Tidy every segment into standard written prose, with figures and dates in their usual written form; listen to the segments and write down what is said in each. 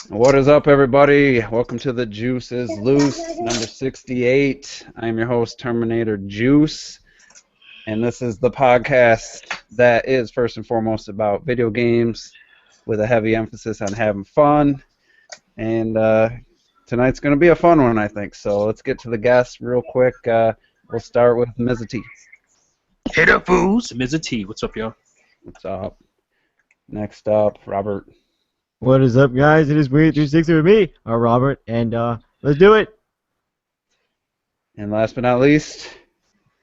What is up, everybody? Welcome to the Juice is Loose, number 68. I am your host, Terminator Juice, and this is the podcast that is first and foremost about video games with a heavy emphasis on having fun. And tonight's going to be a fun one, I think. So let's get to the guests real quick. We'll start with Ms. T. Hit up, fools. Ms. T. What's up, y'all? What's up? Next up, Robert. What is up, guys? It is Weird 360 with me, Robert, and let's do it. And last but not least,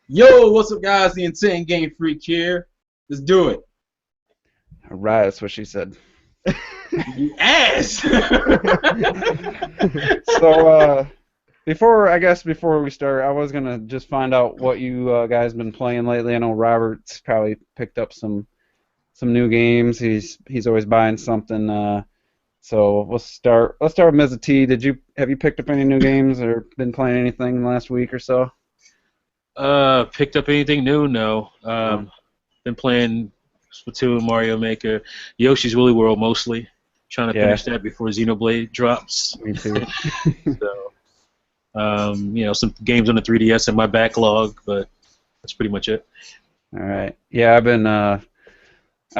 Yo, what's up, guys? The Insane Game Freak here. Let's do it. all right, that's what she said. You ass! So, before we start, I was gonna just find out what you guys been playing lately. I know Robert's probably picked up some new games. He's always buying something. So let's start with Ms. T. Have you picked up any new games or been playing anything in the last week or so? Picked up anything new? No. Been playing Splatoon, Mario Maker, Yoshi's Woolly World mostly. Trying to finish that before Xenoblade drops. Me too. So, some games on the 3DS in my backlog, but that's pretty much it. All right. Yeah, I've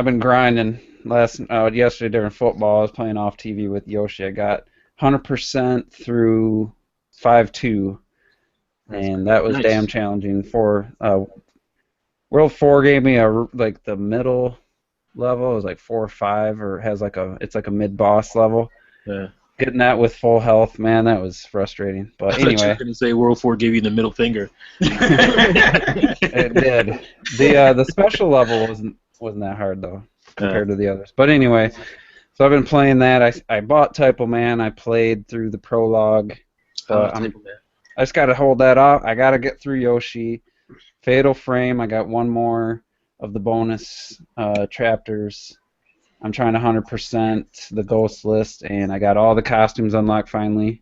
been grinding. Yesterday during football, I was playing off TV with Yoshi. I got 100% through 5-2, and that was damn challenging. World 4 gave me the middle level. It was like 4 or 5, or it's like a mid boss level. Yeah. Getting that with full health, man, that was frustrating. But I thought you anyway, were going to say World 4 gave you the middle finger. it did. The special level wasn't that hard though, compared to the others. But anyway, so I've been playing that. I bought Typo Man. I played through the prologue. But I just got to hold that off. I got to get through Yoshi. Fatal Frame, I got one more of the bonus chapters. I'm trying to 100% the Ghost List, and I got all the costumes unlocked finally.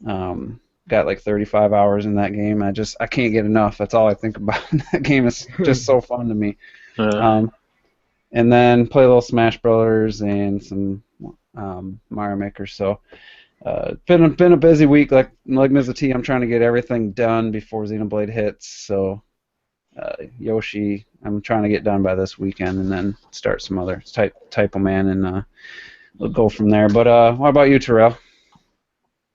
Got like 35 hours in that game. I can't get enough. That's all I think about. That game is just so fun to me. And then play a little Smash Brothers and some Mario Maker. So been a busy week. Like Ms. T, I'm trying to get everything done before Xenoblade hits. So Yoshi, I'm trying to get done by this weekend, and then start some other Typo Man, and we'll go from there. But what about you, Terrell?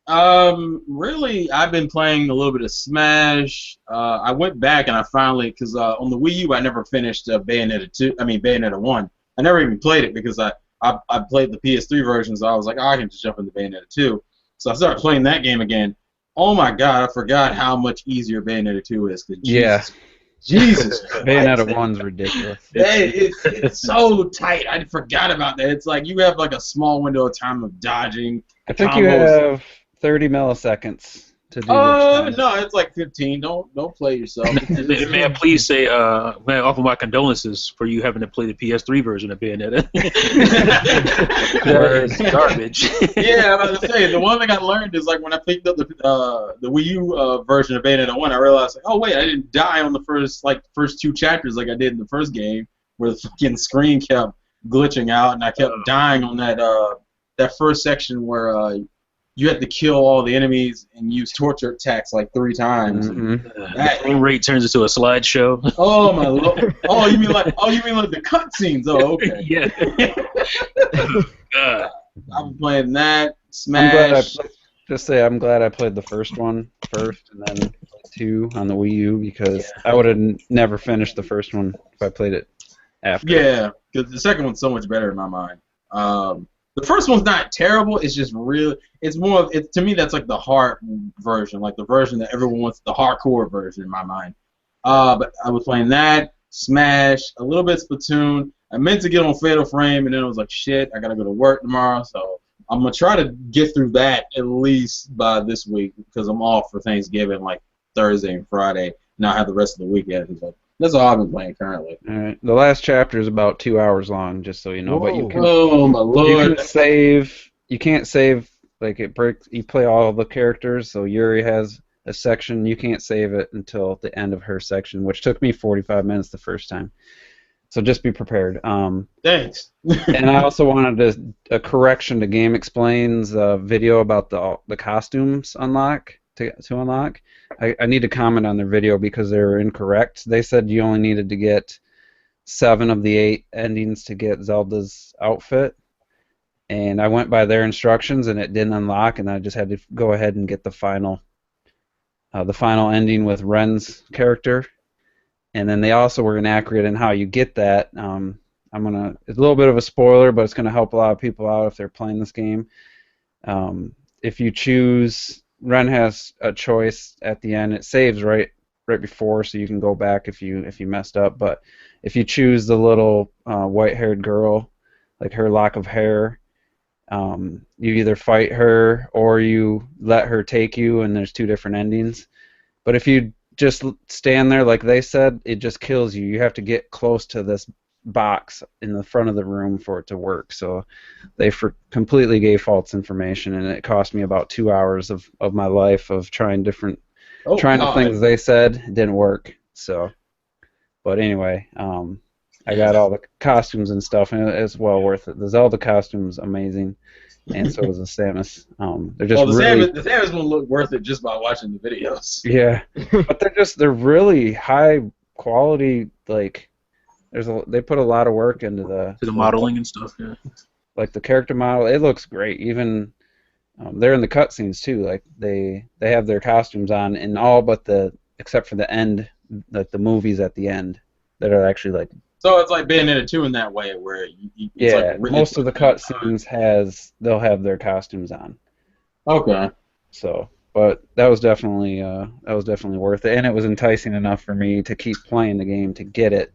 Really, I've been playing a little bit of Smash. I went back and I finally, because on the Wii U I never finished Bayonetta 1. I never even played it because I played the PS3 version, so I was like, I can just jump into Bayonetta 2. So I started playing that game again. Oh my god, I forgot how much easier Bayonetta 2 is. Jesus Bayonetta 1's ridiculous. It's so tight. I forgot about that. It's like you have like a small window of time of dodging. I think you have 30 milliseconds to do this. No, it's like 15. Don't play yourself. May I please say, may I offer my condolences for you having to play the PS3 version of Bayonetta? That is garbage. Yeah, I'm about to say, the one thing I learned is like when I picked up the Wii U version of Bayonetta 1, I realized like, oh wait, I didn't die on the first 2 chapters like I did in the first game, where the fucking screen kept glitching out and I kept dying on that first section where you had to kill all the enemies and use torture attacks like 3 times. Mm-hmm. The frame rate turns into a slideshow. Oh my lord! Oh, you mean like the cutscenes? Oh, okay. Yeah. I've been playing that Smash. I'm glad I played the first one first, and then 2 on the Wii U, because I would have never finished the first one if I played it after. Yeah, because the second one's so much better in my mind. The first one's not terrible. It's just really, it's more. To me, that's like the hard version, like the version that everyone wants, the hardcore version in my mind. But I was playing that, Smash, a little bit Splatoon. I meant to get on Fatal Frame, and then I was like, shit, I gotta go to work tomorrow, so I'm gonna try to get through that at least by this week, because I'm off for Thanksgiving, like Thursday and Friday. Now I have the rest of the weekend. So that's all I've been playing currently. All right. The last chapter is about 2 hours long, just so you know. Whoa. But Oh my lord! you can save. You can't save. Like, it breaks. You play all the characters. So Yuri has a section. You can't save it until the end of her section, which took me 45 minutes the first time. So just be prepared. Thanks. And I also wanted a correction to Game Explain's video about the costumes to unlock. I need to comment on their video because they were incorrect. They said you only needed to get 7 of the 8 endings to get Zelda's outfit, and I went by their instructions and it didn't unlock, and I just had to go ahead and get the final ending with Ren's character. And then they also were inaccurate in how you get that. It's a little bit of a spoiler, but it's gonna help a lot of people out if they're playing this game. If you choose, Ren has a choice at the end. It saves right before, so you can go back if you messed up. But if you choose the little white-haired girl, like her lock of hair, you either fight her or you let her take you, and there's 2 different endings. But if you just stand there like they said, it just kills you. You have to get close to this box in the front of the room for it to work. So they completely gave false information, and it cost me about 2 hours of my life of trying the things they said. It didn't work. So, but anyway, I got all the costumes and stuff, and it's well worth it. The Zelda costume's amazing, and so is the Samus. They're just the Samus will look worth it just by watching the videos. Yeah, but they're really high quality. Like, they put a lot of work into the modeling and stuff. Yeah, like the character model, it looks great. Even they're in the cutscenes too. Like they have their costumes on in all but except for the end, like the movies at the end that are actually like. So it's like Bayonetta 2 in that way, where most of the cutscenes they'll have their costumes on. Okay. So, but that was definitely worth it, and it was enticing enough for me to keep playing the game to get it.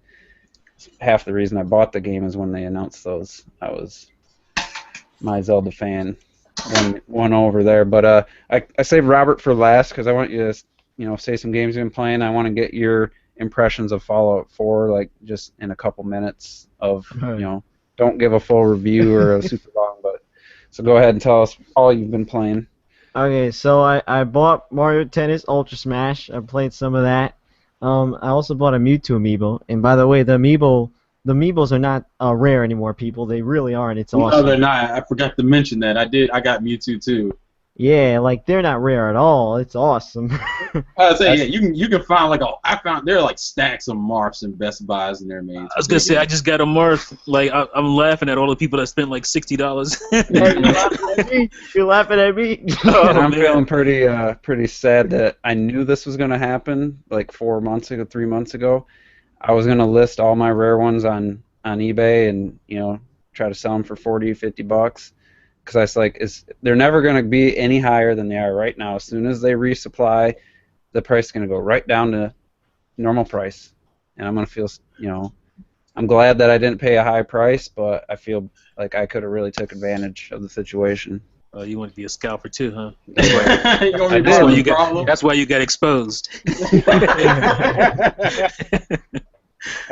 Half the reason I bought the game is when they announced those. I was my Zelda fan, won over there. But I saved Robert for last because I want you to say some games you've been playing. I want to get your impressions of Fallout 4, like just in a couple minutes of, don't give a full review or a super long, but so go ahead and tell us all you've been playing. Okay, so I bought Mario Tennis Ultra Smash. I played some of that. I also bought a Mewtwo amiibo, and by the way, the amiibos are not rare anymore, people. They really aren't. It's awesome. No, they're not. I forgot to mention that. I got Mewtwo too. Yeah, like they're not rare at all. It's awesome. I was saying, yeah, you can find there are like stacks of Marths in Best Buys and they're made. I was gonna say I just got a Marth. Like I'm laughing at all the people that spent like $60. You're laughing at me. I'm feeling pretty sad that I knew this was gonna happen like 3 months ago. I was gonna list all my rare ones on eBay and try to sell them for $40-50. Because I was like, they're never going to be any higher than they are right now. As soon as they resupply, the price is going to go right down to normal price. And I'm going to feel, I'm glad that I didn't pay a high price, but I feel like I could have really took advantage of the situation. You want to be a scalper too, huh? That's why you got exposed.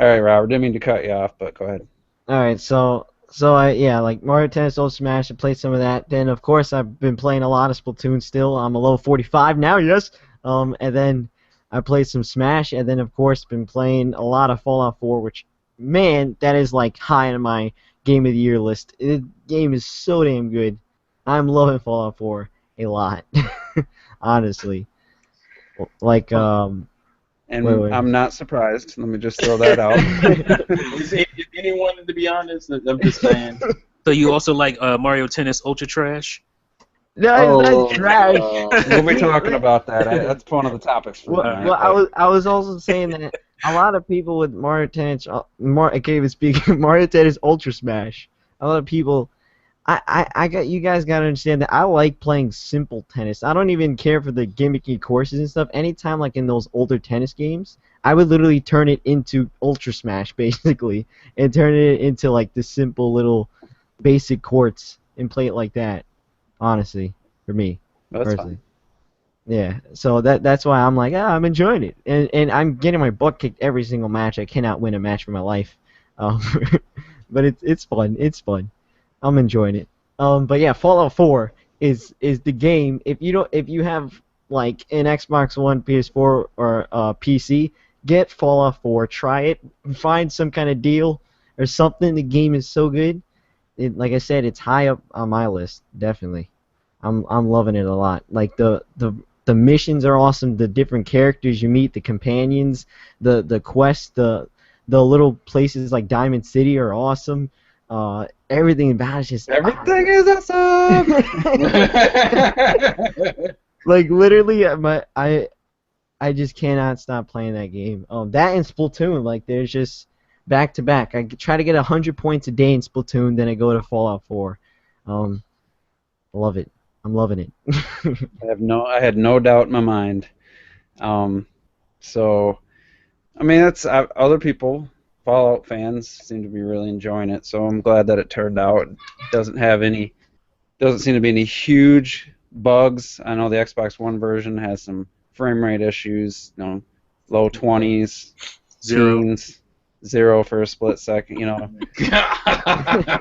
All right, Robert, didn't mean to cut you off, but go ahead. All right, so like Mario Tennis Ultra Smash, I played some of that. Then of course I've been playing a lot of Splatoon still. I'm a level 45 now, yes. And then I played some Smash, and then of course been playing a lot of Fallout 4, which, man, that is like high on my Game of the Year list. The game is so damn good. I'm loving Fallout 4 a lot, honestly. Like And wait. I'm not surprised. Let me just throw that out. Is anyone, to be honest? I'm just saying. So you also like Mario Tennis Ultra Trash? No, that's trash. We'll be talking about that. That's one of the topics for tonight. Well, I was also saying that a lot of people with Mario Tennis, Mario Tennis Ultra Smash, a lot of people. You guys gotta understand that I like playing simple tennis. I don't even care for the gimmicky courses and stuff. Anytime, like in those older tennis games, I would literally turn it into Ultra Smash, basically, and turn it into like the simple little basic courts and play it like that. Honestly, for me, personally. Yeah, so that's why I'm like, I'm enjoying it, and I'm getting my butt kicked every single match. I cannot win a match for my life, but it's fun. It's fun. I'm enjoying it. But yeah, Fallout 4 is the game. If you have like an Xbox One, PS4, or PC, get Fallout 4, try it, find some kind of deal or something. The game is so good. Like I said, it's high up on my list, definitely. I'm loving it a lot. Like the missions are awesome. The different characters you meet, the companions, the quests, the little places like Diamond City are awesome. Everything about it's just everything is awesome. like literally, I just cannot stop playing that game. That and Splatoon, like there's just back to back. I try to get 100 points a day in Splatoon, then I go to Fallout 4. Love it. I'm loving it. I had no doubt in my mind. So, I mean, that's other people, Fallout fans, seem to be really enjoying it. So I'm glad that it turned out. It doesn't seem to be any huge bugs. I know the Xbox One version has some frame rate issues. Low 20s, teens, 0 for a split second.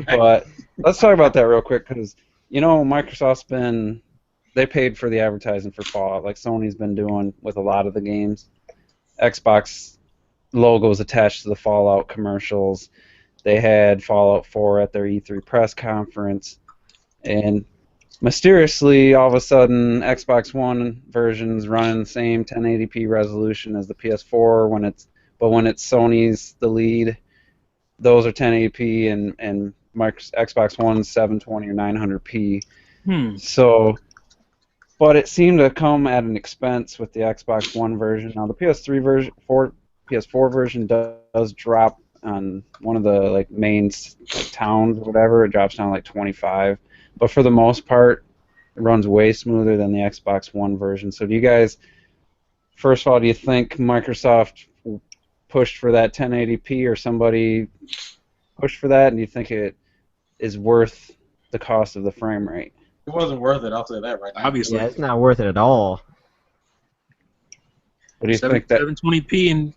But let's talk about that real quick because. Microsoft's they paid for the advertising for Fallout, like Sony's been doing with a lot of the games. Xbox logos attached to the Fallout commercials. They had Fallout 4 at their E3 press conference. And mysteriously, all of a sudden, Xbox One versions running the same 1080p resolution as the PS4 when it's Sony's the lead. Those are 1080p and Xbox One's 720 or 900p. So, but it seemed to come at an expense with the Xbox One version. Now the PS4 version does drop on one of the main towns or whatever. It drops down 25, but for the most part, it runs way smoother than the Xbox One version. So, do you guys, first of all, do you think Microsoft pushed for that 1080p or somebody pushed for that, and do you think it is worth the cost of the frame rate? It wasn't worth it, I'll say that right now. Obviously. Yeah, it's not worth it at all. What do you think that 720p and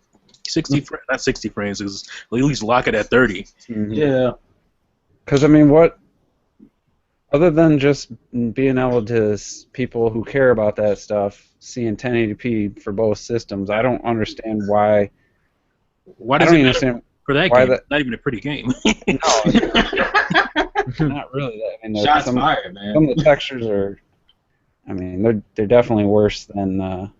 60 frames, not 60 frames, because at least lock it at 30. Mm-hmm. Yeah. Because, I mean, other than just being able to, people who care about that stuff, seeing 1080p for both systems, I don't understand why. Why does it matter for that game? Not even a pretty game. No, not really. I mean, shots fired, man. Some of the textures are, I mean, they're definitely worse than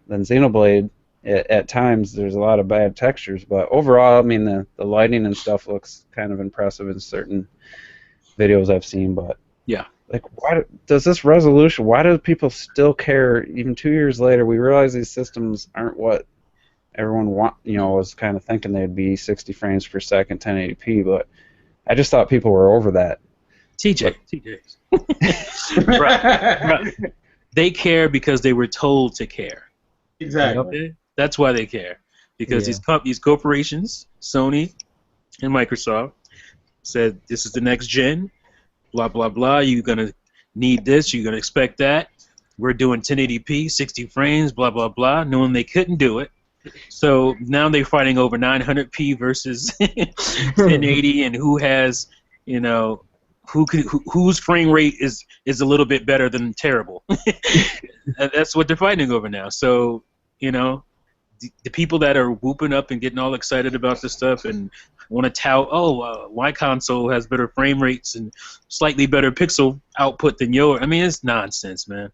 Xenoblade. At times, there's a lot of bad textures, but overall, I mean, the lighting and stuff looks kind of impressive in certain videos I've seen. But yeah, why does this resolution? Why do people still care? Even 2 years later, we realize these systems aren't what everyone was kind of thinking they'd be 60 frames per second, 1080p, but I just thought people were over that. TJ. Right. They care because they were told to care. Exactly. Okay? That's why they care. Because these corporations, Sony and Microsoft, said this is the next gen, blah, blah, blah, you're going to need this, you're going to expect that. We're doing 1080p, 60 frames, blah, blah, blah, knowing they couldn't do it. So now they're fighting over 900p versus 1080, and who has, whose frame rate is a little bit better than terrible. That's what they're fighting over now. So, the people that are whooping up and getting all excited about this stuff and want to tout, my console has better frame rates and slightly better pixel output than yours. I mean, it's nonsense, man.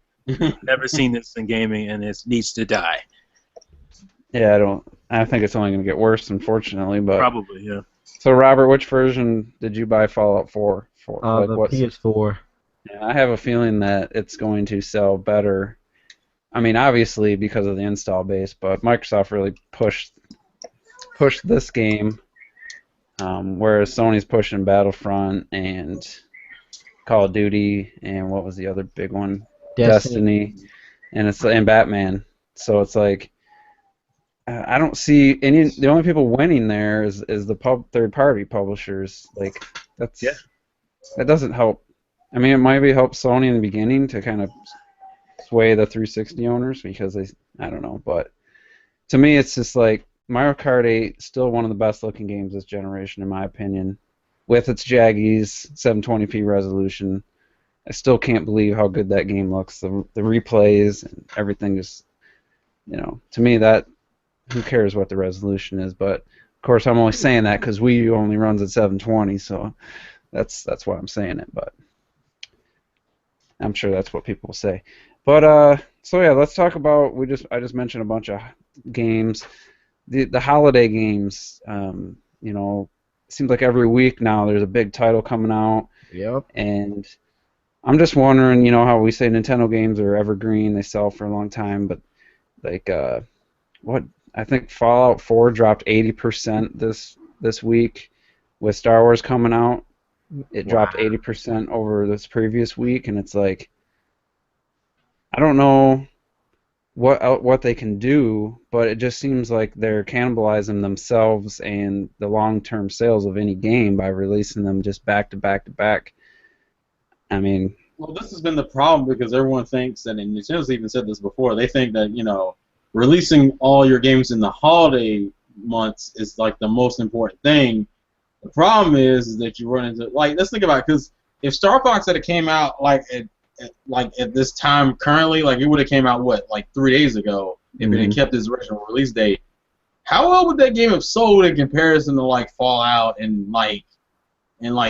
Never seen this in gaming, and it needs to die. Yeah, I think it's only going to get worse, unfortunately. But probably, yeah. So, Robert, which version did you buy Fallout 4 for? The PS4. Yeah, I have a feeling that it's going to sell better. I mean, obviously because of the install base, but Microsoft really pushed this game, whereas Sony's pushing Battlefront and Call of Duty and what was the other big one? Destiny, and Batman. So it's like I don't see any. The only people winning there is the third-party publishers. Like that doesn't help. I mean, it might help Sony in the beginning to kind of sway the 360 owners because I don't know, but to me, it's just like Mario Kart 8 still one of the best-looking games this generation, in my opinion, with its jaggies, 720p resolution. I still can't believe how good that game looks. The replays and everything just, to me that who cares what the resolution is? But of course, I'm only saying that because Wii U only runs at 720, so that's why I'm saying it. But I'm sure that's what people will say. But so yeah, let's talk about. I just mentioned a bunch of games. The holiday games. You know, it seems like every week now there's a big title coming out. Yep. And I'm just wondering, you know, how we say Nintendo games are evergreen, they sell for a long time, but like what I think Fallout 4 dropped 80% this week with Star Wars coming out. It dropped 80% over this previous week, and it's like I don't know what they can do, but it just seems like they're cannibalizing themselves and the long-term sales of any game by releasing them just back to back to back. I mean, well, this has been the problem because everyone thinks, and Nintendo's even said this before, they think that, you know, releasing all your games in the holiday months is like the most important thing. The problem is that you run into, like, let's think about it, because if Star Fox had came out at this time currently, like it would have came out like 3 days ago if it had kept its original release date. How well would that game have sold in comparison to like Fallout and like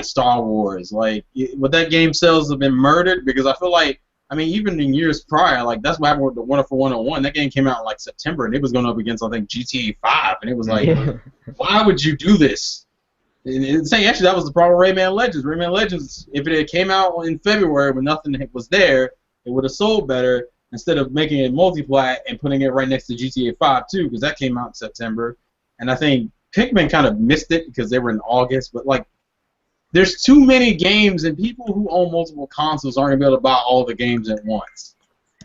Star Wars? Like, would that game sales have been murdered? Because I feel like, I mean, even in years prior, like that's what happened with the Wonderful 101. That game came out in like September, and it was going up against I think GTA 5, and it was like, why would you do this? Actually, that was the problem with Rayman Legends. Rayman Legends, if it had came out in February when nothing was there, it would have sold better instead of making it multiplat and putting it right next to GTA 5 too, because that came out in September. And I think Pikmin kind of missed it because they were in August. But like, there's too many games, and people who own multiple consoles aren't gonna be able to buy all the games at once.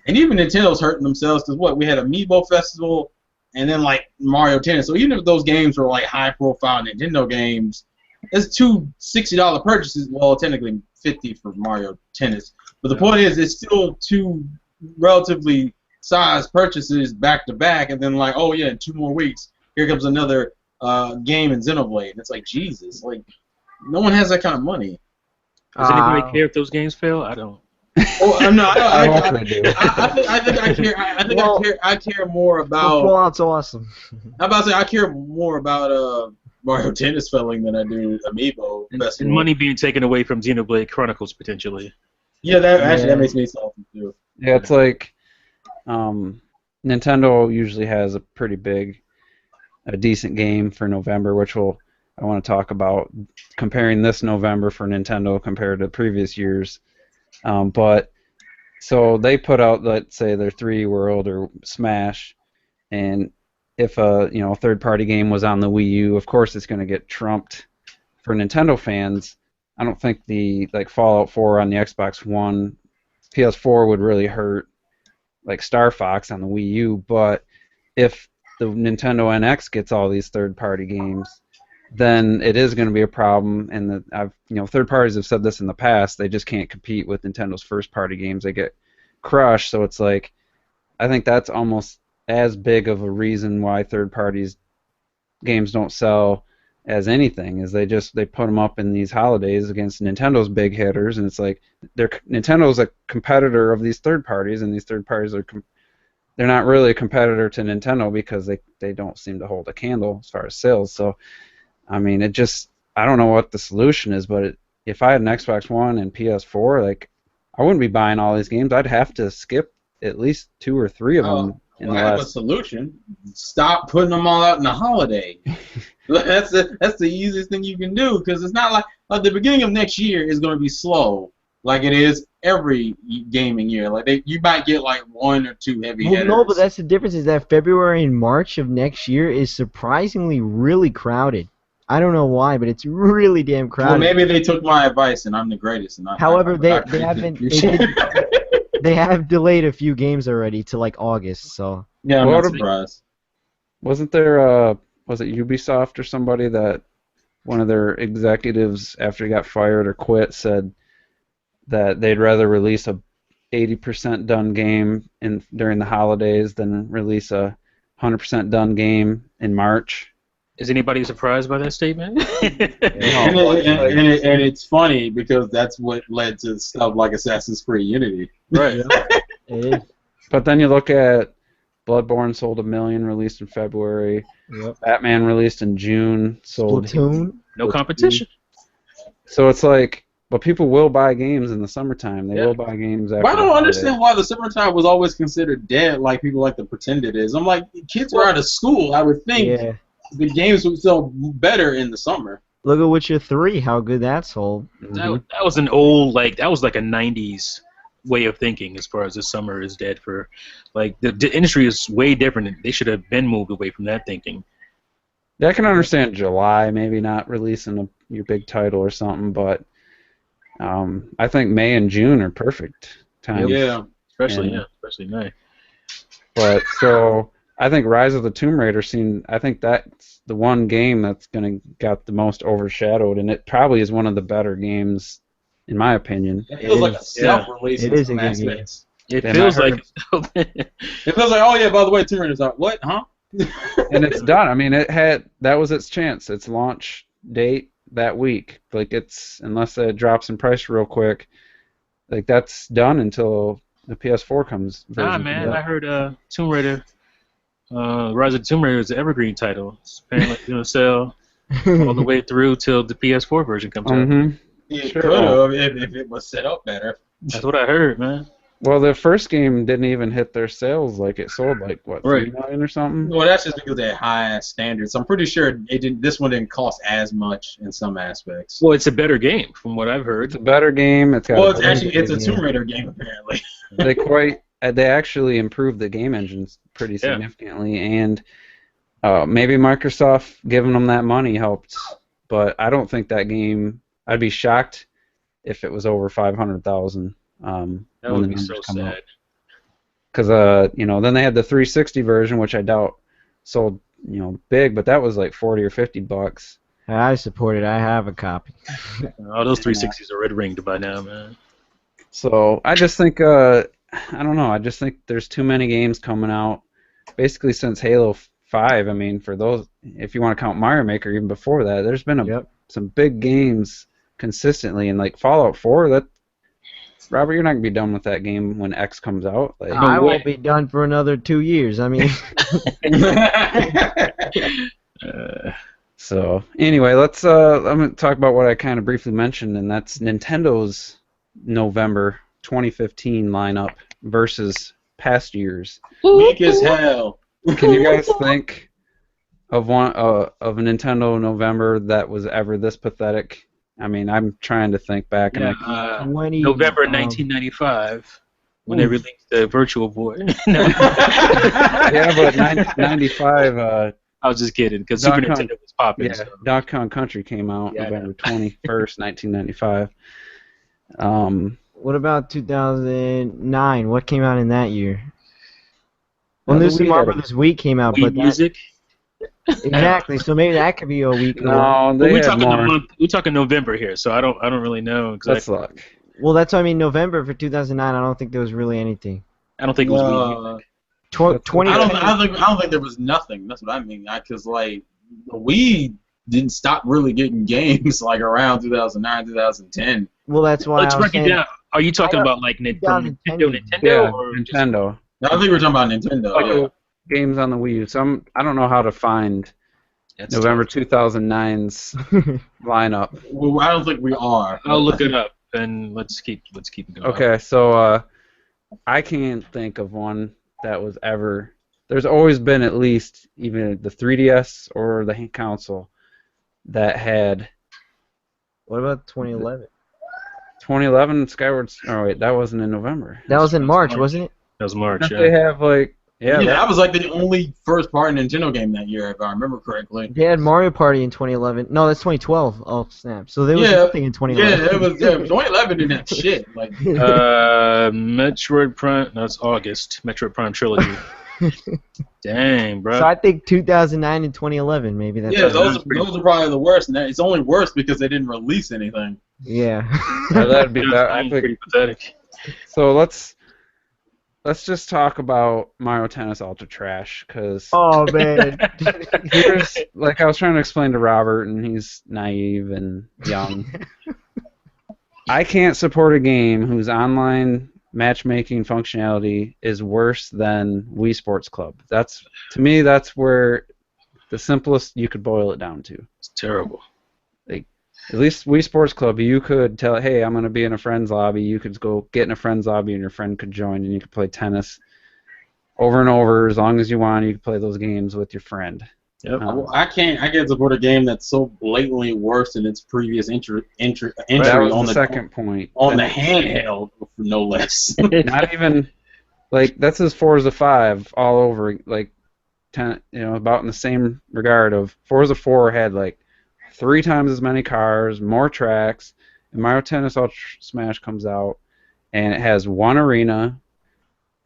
And even Nintendo's hurting themselves because we had Amiibo Festival and then like Mario Tennis. So even if those games were like high-profile Nintendo games, it's two $60 purchases. Well, technically $50 for Mario Tennis, but the point is, it's still two relatively sized purchases back to back, and then like, oh yeah, in 2 more weeks, here comes another game in Xenoblade. It's like, Jesus, like no one has that kind of money. Does anybody care if those games fail? I don't. Oh no, I care more about. Fallout's awesome. I'm about to say I care more about Mario Tennis failing than I do Amiibo Festival. And money being taken away from Xenoblade Chronicles potentially. Yeah, that makes me salty too. Yeah, it's like Nintendo usually has a decent game for November, which I want to talk about, comparing this November for Nintendo compared to previous years. But so they put out, let's say, their 3D World or Smash, and if a third-party game was on the Wii U, of course it's going to get trumped. For Nintendo fans, I don't think the Fallout 4 on the Xbox One, PS4 would really hurt like Star Fox on the Wii U. But if the Nintendo NX gets all these third-party games, then it is going to be a problem. And third parties have said this in the past. They just can't compete with Nintendo's first-party games. They get crushed. So it's like, I think that's almost as big of a reason why third parties games don't sell as anything, is they put them up in these holidays against Nintendo's big hitters, and it's like Nintendo's a competitor of these third parties, and these third parties they're not really a competitor to Nintendo because they don't seem to hold a candle as far as sales. So I mean, I don't know what the solution is, but if I had an Xbox One and PS4, like, I wouldn't be buying all these games. I'd have to skip at least 2 or 3 of them. I have a solution. Stop putting them all out in the holiday. That's the easiest thing you can do, because it's not like the beginning of next year is going to be slow, like it is every gaming year. Like you might get like 1 or 2 heavy hitters. No, but that's the difference, is that February and March of next year is surprisingly really crowded. I don't know why, but it's really damn crowded. Well, maybe they took my advice and I'm the greatest. However, they have delayed a few games already to like August. So yeah, I'm not surprised. Wasn't there was it Ubisoft or somebody that one of their executives, after he got fired or quit, said that they'd rather release a 80% done game during the holidays than release a 100% done game in March? Is anybody surprised by that statement? and it's funny because that's what led to stuff like Assassin's Creed Unity. Right. But then you look at Bloodborne sold 1 million, released in February. Yep. Batman released in June, sold. Splatoon. No competition. So it's like, but people will buy games in the summertime. They Yeah. will buy games after. But I don't the understand holiday. why the summertime was always considered dead, like people like to pretend it is. I'm like, kids are out of school. I would think Yeah. the games would sell better in the summer. Look at Witcher 3, how good that sold. Mhm. That was an old, like, that was like a 90s way of thinking as far as the summer is dead for, like, the industry is way different. They should have been moved away from that thinking. Yeah, I can understand July maybe not releasing your big title or something, but I think May and June are perfect times. Yeah. Especially, Yeah. especially May. But so I think Rise of the Tomb Raider I think that's the one game that's gonna got the most overshadowed, and it probably is one of the better games, in my opinion. It feels like a is. self-release It in is some a good game. aspects. It And feels I like. It feels like, oh yeah, by the way, Tomb Raider's out. What? Huh? And it's done. I mean, that was its chance. Its launch date that week. Like unless it drops in price real quick, like that's done until the PS4 comes. Nah, version man, comes I out. heard Tomb Raider, Rise of the Tomb Raider is an evergreen title. It's apparently going to sell all the way through till the PS4 version comes out. Mhm. It Sure. could have if it was set up better. That's what I heard, man. Well, the first game didn't even hit their sales. Like it sold like what, 3 Right. million or something. Well, that's just because they had high-ass standards. I'm pretty sure it didn't. This one didn't cost as much in some aspects. Well, it's a better game from what I've It's heard. a better game. It's got. Well, a it's better actually a game. Tomb Raider game apparently. They actually improved the game engines pretty Yeah. significantly, and maybe Microsoft giving them that money helped. But I don't think that game. I'd be shocked if it was over 500,000. That would be so sad. Because then they had the 360 version, which I doubt sold big, but that was like 40 or 50 bucks. I support it. I have a copy. All those 360s are red ringed by now, man. So I just think I don't know. I just think there's too many games coming out, basically since Halo 5. I mean, for those, if you want to count Mario Maker, even before that, there's been some big games consistently, and like Fallout 4. That Robert, you're not gonna be done with that game when X comes out. Like, I won't be done for another 2 years. I mean, So anyway, let's I'm gonna talk about what I kind of briefly mentioned, and that's Nintendo's November 2015 lineup versus past years. Weak as hell. Can you guys think of one of a Nintendo November that was ever this pathetic? I mean, I'm trying to think back, and November 1995, when they released the Virtual Boy. No. yeah, but 95. I was just kidding, because Super Donkey Kong- Nintendo was popping. Yeah, So. Donkey Kong Country came out Yeah, I November 21st, 1995. what about 2009? What came out in that year? Well, the New Super Wii Mario had Bros. Wii came out, Wii but music. exactly. So maybe that could be a week. No, But they we're had talking more. we're talking November here, so I don't really know That's exactly. luck. Well, that's what I mean. November for 2009. I don't think there was really anything. I don't think it was Wii music. 20. I don't think there was nothing. That's what I mean. Because like we didn't stop really getting games like around 2009, 2010. Well, that's why Let's I was break it saying. down. Are you talking about like from 2010. Nintendo, Yeah, or just- Nintendo. I think we're talking about Nintendo. Like Yeah. games on the Wii U. I don't know how to find That's November tough. 2009's lineup. Well, I don't think we are. I'll look it up and let's keep it going. Okay, so I can't think of one that was ever. There's always been at least even the 3DS or the console that had What about 2011? 2011 Skyward. Oh wait, that wasn't in November. That was in March, wasn't it? That was March. Don't Yeah. they have like That was like the only first-party Nintendo game that year, if I remember correctly. They had Mario Party in 2011. No, that's 2012. Oh snap! So there was Yeah. nothing in 2011. Yeah, it was. Yeah, 2011 didn't have shit. Like, Metroid Prime. No, it's August. Metroid Prime trilogy. Dang, bro. So I think 2009 and 2011 maybe. That's yeah, what- those are probably the worst. And it's only worse because they didn't release anything. Yeah. Yeah, that'd be that. I That's think pretty pathetic. so. Let's just talk about Mario Tennis Ultra Trash, because Oh man. here's like I was trying to explain to Robert, and he's naive and young. I can't support a game whose online matchmaking functionality is worse than Wii Sports Club. To me, that's where the simplest you could boil it down to. It's terrible. Like, at least Wii Sports Club, you could tell, hey, I'm going to be in a friend's lobby. You could go get in a friend's lobby, and your friend could join, and you could play tennis over and over as long as you want. You could play those games with your friend. Yep. I can't support a game that's so blatantly worse than its previous entry That was on the second point. On the handheld, no less. Not even like that's as Forza 5 all over. Like, about in the same regard of Forza 4 had like 3 times as many cars, more tracks, and Mario Tennis Ultra Smash comes out, and it has one arena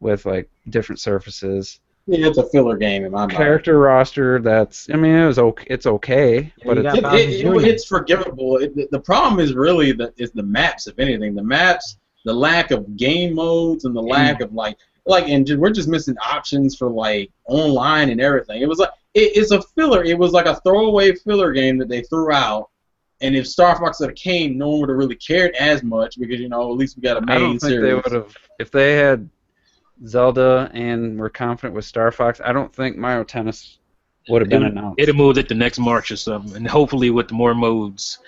with like different surfaces. Yeah, it's a filler game in my mind. Character roster it's okay, but it's forgivable. The problem is really the maps, if anything. The maps, the lack of game modes, and the lack of we're just missing options for like online and everything. It was like it's a filler. It was like a throwaway filler game that they threw out. And if Star Fox had came, no one would have really cared as much because at least we got a main series. I don't think they would have if they had Zelda and we're confident with Star Fox. I don't think Mario Tennis would have been announced. It'll move at the next March or something, and hopefully with more modes.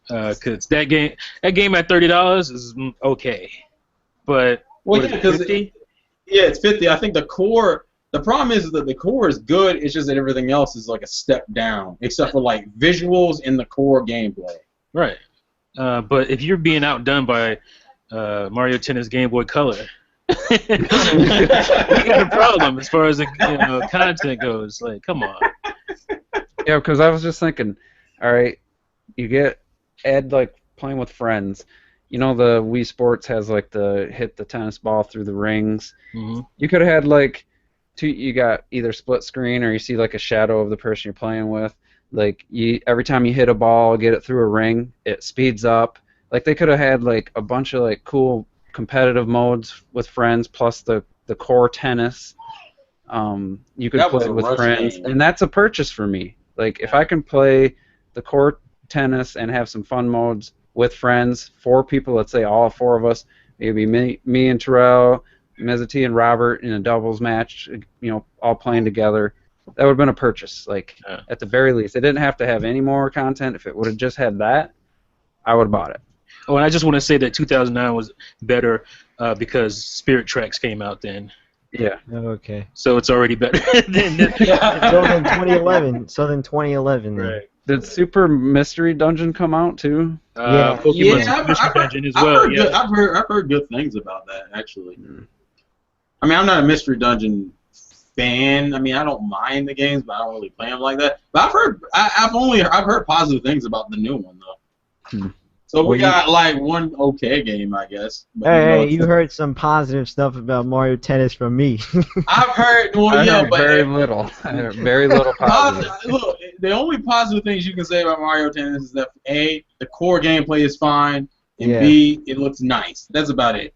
Because that game at $30 is okay, but it's 50. I think the core. The problem is that the core is good. It's just that everything else is like a step down, except for like visuals and the core gameplay. Right. But if you're being outdone by Mario Tennis Game Boy Color. We got a problem as far as the content goes. Like, come on. Yeah, because I was just thinking, all right, you add like playing with friends. The Wii Sports has like the hit the tennis ball through the rings. Mm-hmm. You could have had like you got either split screen or you see like a shadow of the person you're playing with. Like every time you hit a ball, get it through a ring, it speeds up. Like they could have had like a bunch of like cool competitive modes with friends plus the core tennis. You could play with friends, and that's a purchase for me. Like if I can play the core tennis and have some fun modes with friends, 4 people, let's say all 4 of us, maybe me and Terrell, Mezzati and Robert in a doubles match, all playing together. That would have been a purchase. Like at the very least, it didn't have to have any more content. If it would have just had that, I would have bought it. Oh, and I just want to say that 2009 was better because Spirit Tracks came out then. Yeah. Okay. So it's already better than. So then 2011. Right. Did Super Mystery Dungeon come out too? Pokemon Mystery Dungeon as well. I've heard good things about that actually. I mean, I'm not a Mystery Dungeon fan. I mean, I don't mind the games, but I don't really play them like that. But I've heard positive things about the new one though. So we got like one okay game, I guess. But hey, you heard some positive stuff about Mario Tennis from me. I've heard, very little. Very little positive. Look, the only positive things you can say about Mario Tennis is that A, the core gameplay is fine, and B, it looks nice. That's about it.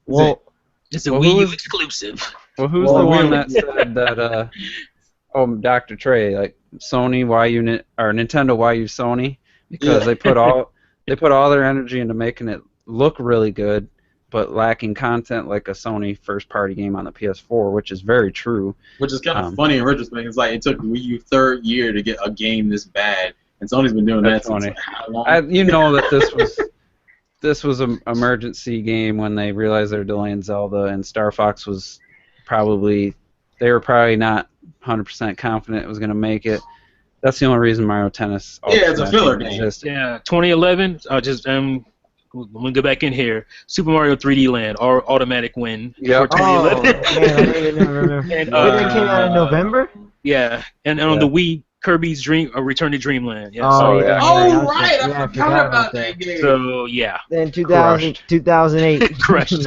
Well, it's a Wii U exclusive. Well, who's the one that said that? Dr. Trey, like Sony, Nintendo, why you Sony? Because they put all their energy into making it look really good, but lacking content like a Sony first-party game on the PS4, which is very true. Which is kind of funny in retrospect. It's like it took Wii U third year to get a game this bad, and Sony's been doing that since how long? That this was an emergency game when they realized they were delaying Zelda, and Star Fox was they were probably not 100% confident it was going to make it. That's the only reason Mario Tennis. It's a filler game. Yeah, 2011. I'll just let me go back in here. Super Mario 3D Land, automatic win for 2011. Man, I didn't remember. And it came out in November. Yeah, and on the Wii, Kirby's Return to Dreamland. Yes. Right, I forgot about that game. So yeah. Then 2008. Crushed.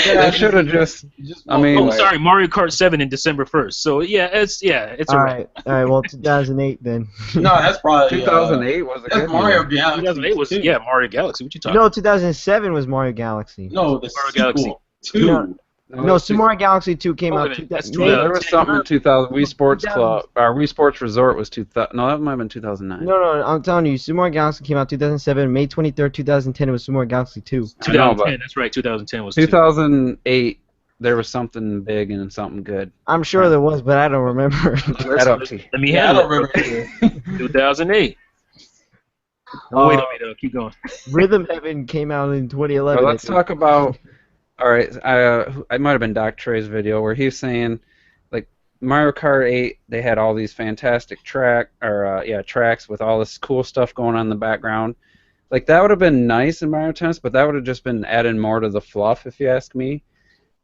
They should have just. Sorry, Mario Kart 7 in December 1st. So it's all right. Well, 2008 then. No, that's probably 2008 was a good Mario Galaxy. 2008 was Mario Galaxy. What you talking? No, 2007 was Mario Galaxy. No, the Mario Galaxy 2. No, Super Mario Galaxy 2 came out. That's Yeah, there was something in 2000. Wii Sports 2000. Club, or Wii Sports Resort was 2000. No, that might have been 2009. No, I'm telling you, Super Mario Galaxy came out 2007. May 23rd, 2010, it was Super Mario Galaxy 2. 2010. That's right. 2010 was 2008. There was something big and something good. I'm sure there was, but I don't remember. Let me I handle don't it. remember. 2008. Oh, wait a minute. Keep going. Rhythm Heaven came out in 2011. Well, let's talk about. All right, I might have been Doc Trey's video where he's saying, like Mario Kart 8, they had all these fantastic tracks with all this cool stuff going on in the background. Like that would have been nice in Mario Tennis, but that would have just been adding more to the fluff, if you ask me.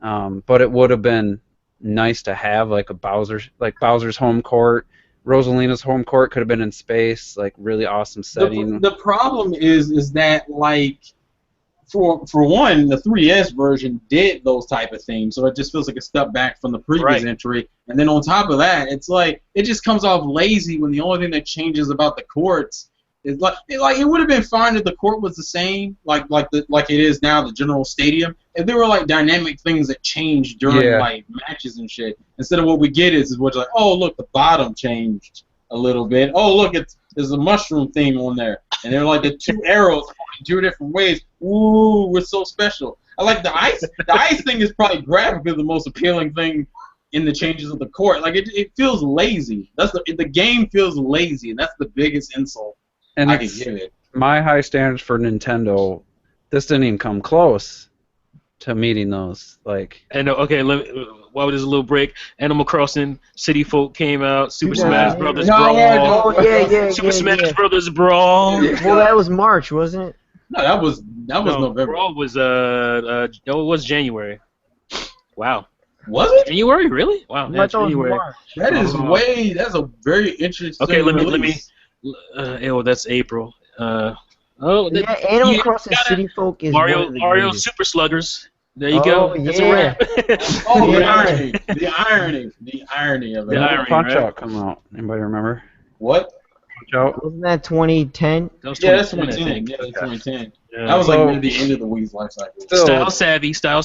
But it would have been nice to have like Bowser's home court. Rosalina's home court could have been in space, like really awesome setting. The problem is that like for one, the 3DS version did those type of things, so it just feels like a step back from the previous entry. And then on top of that, it's like it just comes off lazy when the only thing that changes about the courts is it would have been fine if the court was the same, like it is now, the general stadium. If there were like dynamic things that changed during like matches and shit, instead of what we get is what's like, oh look, the bottom changed a little bit. Oh look, there's a mushroom theme on there, and they're like the two arrows pointing two different ways. Ooh, we're so special. I like the ice. The ice thing is probably graphically the most appealing thing in the changes of the court. Like it feels lazy. The game feels lazy, and that's the biggest insult I can give it. My high standards for Nintendo, this didn't even come close to meeting those. Like, and okay, while there's a little break, Animal Crossing City Folk came out. Super Smash Brothers Brawl. Oh yeah. Super Smash Brothers Brawl. Well, that was March, wasn't it? No, that was November. Brawl was it was January. Wow. Was it? January, really? Wow. I thought it was January. March. That's a very interesting. Okay, let me. That's April. Animal Crossing City Folk is Mario Super Sluggers. There you go. That's a wrap. The irony of it. When did Punch Out come out? Anybody remember? What? Punch Out? Wasn't that 2010? That's 2010. Yeah, that's 2010. Yeah. That was like near the end of the Wii's life cycle. Style savvy. Style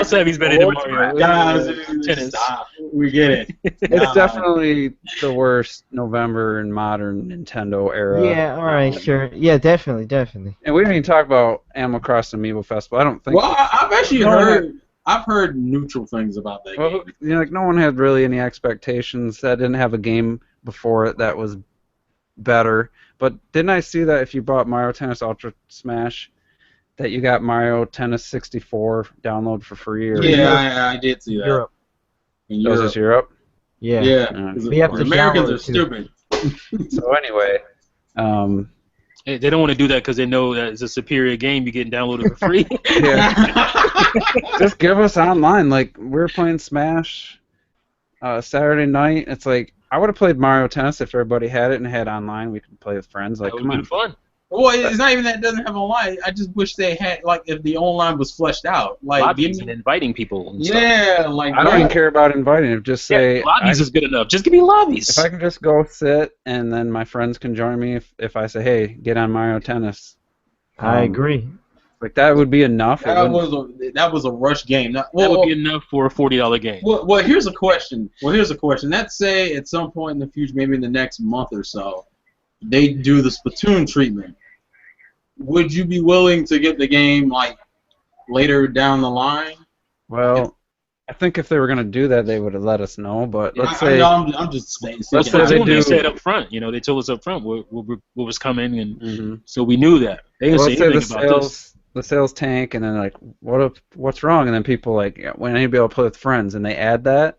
savvy's better than Mario. Guys, stop. We get it. It's definitely the worst November in modern Nintendo era. Yeah, alright, sure. Yeah, definitely. And we didn't even talk about Animal Crossing Amiibo Festival. I don't think. Well, I've actually heard neutral things about that game. You know, like no one had really any expectations. That didn't have a game before it that was better. But didn't I see that if you bought Mario Tennis Ultra Smash, that you got Mario Tennis 64 download for free? Yeah, I did see that. Europe. Was this Europe? Yeah. Yeah. We have to Americans are stupid. So anyway, hey, they don't want to do that because they know that it's a superior game. You're getting downloaded for free. Just give us online. Like we're playing Smash Saturday night. It's like I would have played Mario Tennis if everybody had it and had online. We could play with friends. Like, that would have been fun. Well, it's not even that it doesn't have online. I just wish they had, like, if the online was fleshed out. Like, lobbies and inviting people and stuff. Yeah, like I don't even care about inviting. Just say lobbies is good enough. Just give me lobbies. If I can just go sit and then my friends can join me if I say, hey, get on Mario Tennis. I agree. Like that would be enough. That was a rush game. That would be enough for a $40 game. Well, here's a question. Let's say at some point in the future, maybe in the next month or so, they do the Splatoon treatment. Would you be willing to get the game like later down the line? Well, I think if they were going to do that, they would have let us know. But let's say I'm just saying. Let's say they said up front. You know, they told us up front what was coming, and so we knew that. They didn't say anything about this. The sales tank, and then like, what's wrong? And then people like, when anybody able to play with friends, and they add that.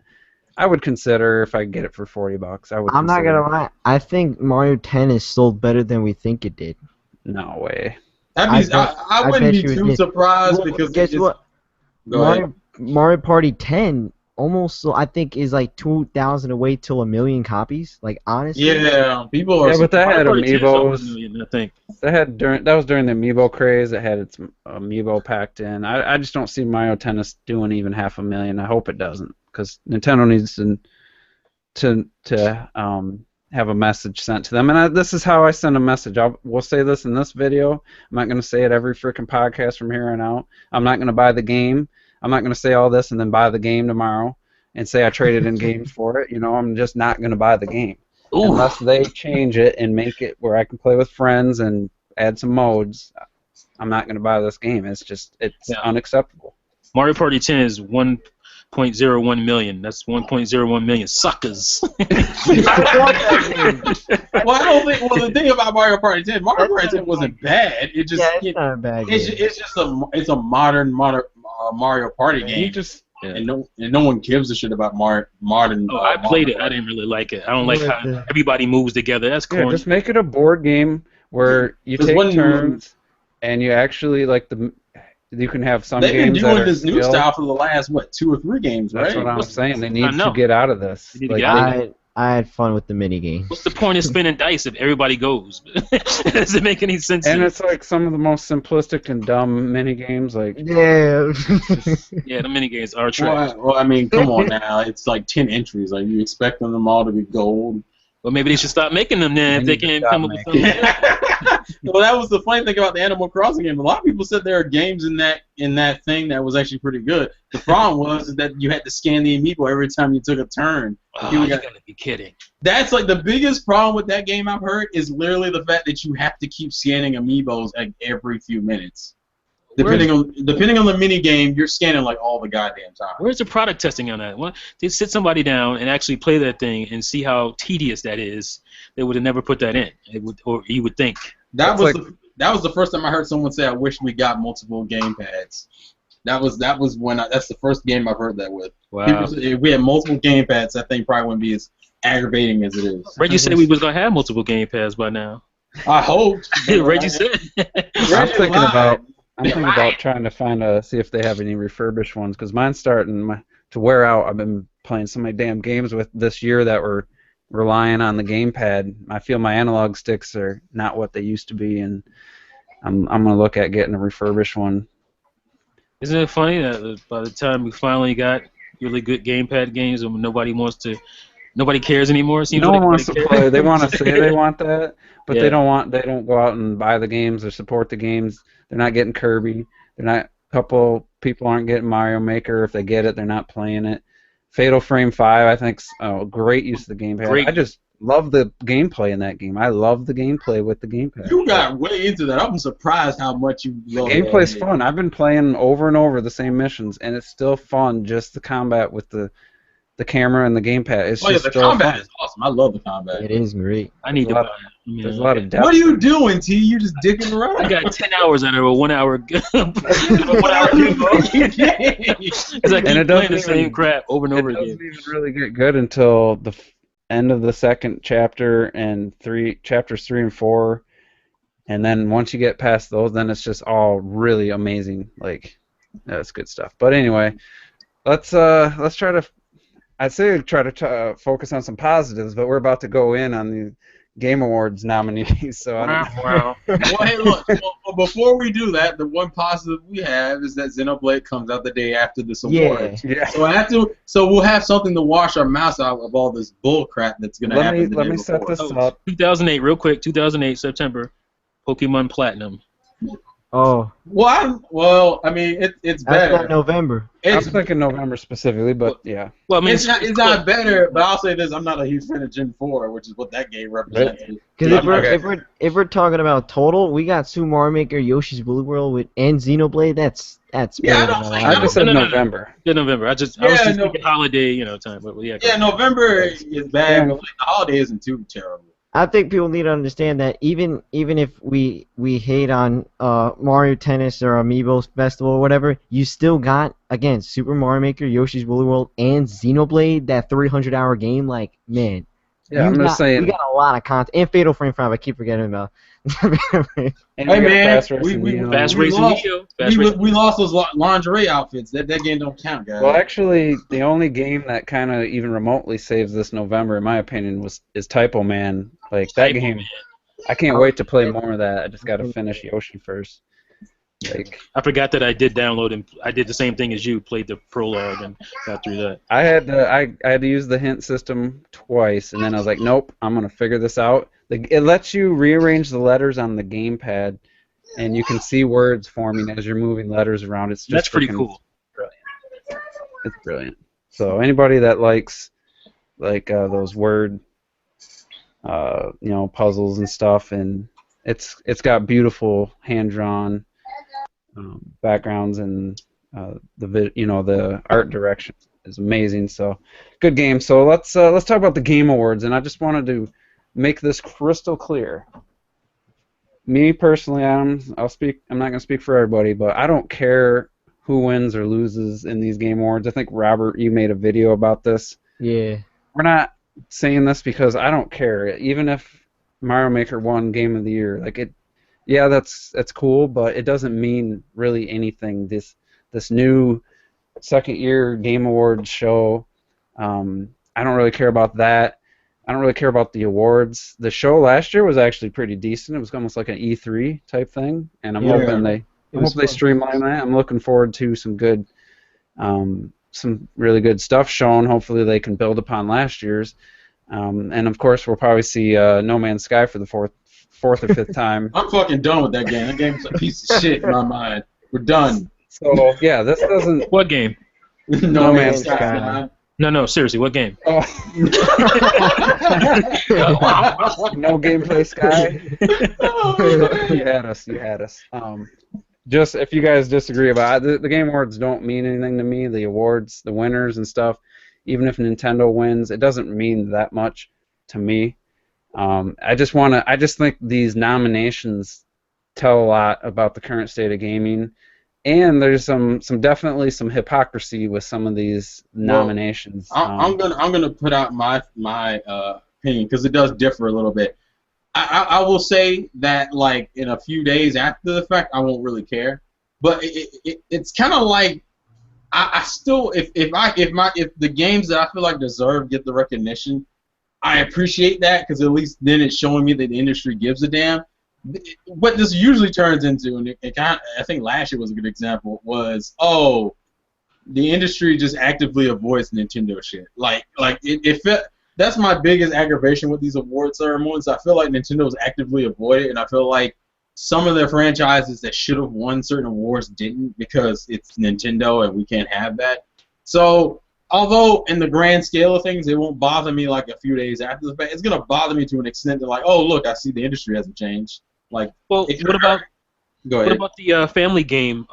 I would consider if I get it for $40. I'm not gonna lie. I think Mario Tennis sold better than we think it did. No way. I wouldn't be too surprised because guess what? Mario Party 10 almost, I think, is like 2,000 away till 1,000,000 copies. Like honestly. Yeah, people are. Yeah, but that had amiibos. I think that was during the amiibo craze. It had its amiibo packed in. I just don't see Mario Tennis doing even 500,000. I hope it doesn't, because Nintendo needs to have a message sent to them. And this is how I send a message. We'll say this in this video. I'm not going to say it every freaking podcast from here on out. I'm not going to buy the game. I'm not going to say all this and then buy the game tomorrow and say I traded in games for it. You know, I'm just not going to buy the game. Ooh. Unless they change it and make it where I can play with friends and add some modes. I'm not going to buy this game. It's unacceptable. Mario Party 10 is 1.01 million. That's 1.01 million suckers. Well, I don't think. Well, the thing about Mario Party 10, Mario Party 10 wasn't bad. It just it's not a bad game. It's just a modern Mario Party game. And no one gives a shit about modern. Oh, I played it. I didn't really like it. I don't like how everybody moves together. That's corny. Yeah, just make it a board game where you take turns and you actually you can have some games. They've been doing this new style for the last 2 or 3 games, right? That's what I'm saying. They need to get out of this. I had fun with the mini game. What's the point of spinning dice if everybody goes? Does it make any sense? And it's like some of the most simplistic and dumb mini games. Yeah. The mini games are trash. Well, I mean, come on now. It's like 10 entries. Like you expecting them all to be gold. Well, maybe they should stop making them then if they can't come up with something. Well, that was the funny thing about the Animal Crossing game. A lot of people said there are games in that thing that was actually pretty good. The problem was that you had to scan the amiibo every time you took a turn. Oh, you gotta be kidding. That's like the biggest problem with that game I've heard is literally the fact that you have to keep scanning amiibos every few minutes. Depending on the mini game, you're scanning like all the goddamn time. Where's the product testing on that? Well, they sit somebody down and actually play that thing and see how tedious that is. They would have never put that in. Or you would think. That was the first time I heard someone say, "I wish we got multiple game pads." That's the first game I've heard that with. Wow. People said, if we had multiple game pads, that thing probably wouldn't be as aggravating as it is. Reggie said we was gonna have multiple game pads by now. I hope. Reggie said. I'm thinking about trying to see if they have any refurbished ones because mine's starting to wear out. I've been playing so many damn games with this year that were relying on the gamepad. I feel my analog sticks are not what they used to be, and I'm gonna look at getting a refurbished one. Isn't it funny that by the time we finally got really good gamepad games, and nobody cares anymore? It seems no like one wants to play. They want to say they want that, but Yeah. they don't go out and buy the games or support the games. They're not getting Kirby. A couple people aren't getting Mario Maker. If they get it, they're not playing it. Fatal Frame 5, I think, great use of the gamepad. Great. I just love the gameplay in that game. I love the gameplay with the gamepad. You got way into that. I'm surprised how much you love it. Gameplay's fun. I've been playing over and over the same missions, and it's still fun. Just the combat with the camera and the gamepad. It's just the still combat fun. is awesome. I love the combat. It is great. I need to buy it. There's a lot of depth. What are you doing, T? You just dicking around? I got 10 hours out of a 1 hour game. Because I keep playing the same crap over and over again. It doesn't even really get good until the end of the second chapter and chapters 3 and 4, and then once you get past those, then it's just all really amazing. That's good stuff. But anyway, let's try to. I'd say try to focus on some positives, but we're about to go in on the Game Awards nominees. So Wow. Well, hey, look. Well, before we do that, the one positive we have is that Xenoblade comes out the day after this award. Yeah. So we'll have something to wash our mouths out of all this bull crap that's gonna happen. Let me set this up. 2008, real quick. 2008 September, Pokemon Platinum. Oh. Well, I mean, it's better. That's not November. I'm thinking November specifically, but yeah. Well, I mean, it's not better, but I'll say this: I'm not a huge fan of Gen 4, which is what that game represents. Because if we're talking about total, we got Super Mario Maker, Yoshi's Woolly World, and Xenoblade. That's better than a lot. I just said November. Yeah, November. I was just thinking holiday, time, but yeah. Yeah, November is bad, but the holiday isn't too terrible. I think people need to understand that even if we hate on Mario Tennis or Amiibo Festival or whatever, you still got, again, Super Mario Maker, Yoshi's Woolly World, and Xenoblade, that 300-hour game. Like, man. Yeah, I'm just saying. We got a lot of content. And Fatal Frame 5, I keep forgetting about. Hey man, Fast Racing Neo. We lost those lingerie outfits. That game don't count, guys. Well, actually, the only game that kind of even remotely saves this November, in my opinion, is Typo Man. Like that game, I can't wait to play more of that. I just got to finish Yoshi first. Like, I forgot that I did download and I did the same thing as you, played the prologue and got through that. I had to use the hint system twice, and then I was like, nope, I'm gonna figure this out. It lets you rearrange the letters on the gamepad, and you can see words forming as you're moving letters around. It's just That's pretty cool. Brilliant. It's brilliant. So anybody that likes those word puzzles and stuff, and it's got beautiful hand drawn backgrounds, and the art direction is amazing. So good game. So let's talk about the Game Awards, and I just wanted to make this crystal clear. Me personally, I'm not going to speak for everybody, but I don't care who wins or loses in these Game Awards. I think, Robert, you made a video about this. Yeah. We're not saying this because I don't care. Even if Mario Maker won Game of the Year, yeah, that's cool, but it doesn't mean really anything. This new second year Game Awards show, I don't really care about that. I don't really care about the awards. The show last year was actually pretty decent. It was almost like an E3 type thing, and I'm hoping they streamline that. I'm looking forward to some really good stuff shown. Hopefully they can build upon last year's. And of course we'll probably see No Man's Sky for the fourth or fifth time. I'm fucking done with that game. That game's a piece of shit in my mind. We're done. So yeah, this doesn't. What game? No Man's Sky. Man. No, seriously, what game? Oh. No Gameplay Sky. You had us. Just if you guys disagree about it, the Game Awards don't mean anything to me. The awards, the winners and stuff, even if Nintendo wins, it doesn't mean that much to me. I just think these nominations tell a lot about the current state of gaming, and there's definitely some hypocrisy with some of these nominations. I'm gonna put out my opinion because it does differ a little bit. I will say that like in a few days after the fact, I won't really care. But it's kind of like I still if the games that I feel like deserve get the recognition, I appreciate that because at least then it's showing me that the industry gives a damn. What this usually turns into, and I think last year was a good example, was the industry just actively avoids Nintendo shit. That's my biggest aggravation with these award ceremonies. I feel like Nintendo's actively avoid it, and I feel like some of their franchises that should have won certain awards didn't because it's Nintendo and we can't have that. So, although in the grand scale of things, it won't bother me like a few days after the fact, it's going to bother me to an extent that like, oh, look, I see the industry hasn't changed. Like, well, what about the family game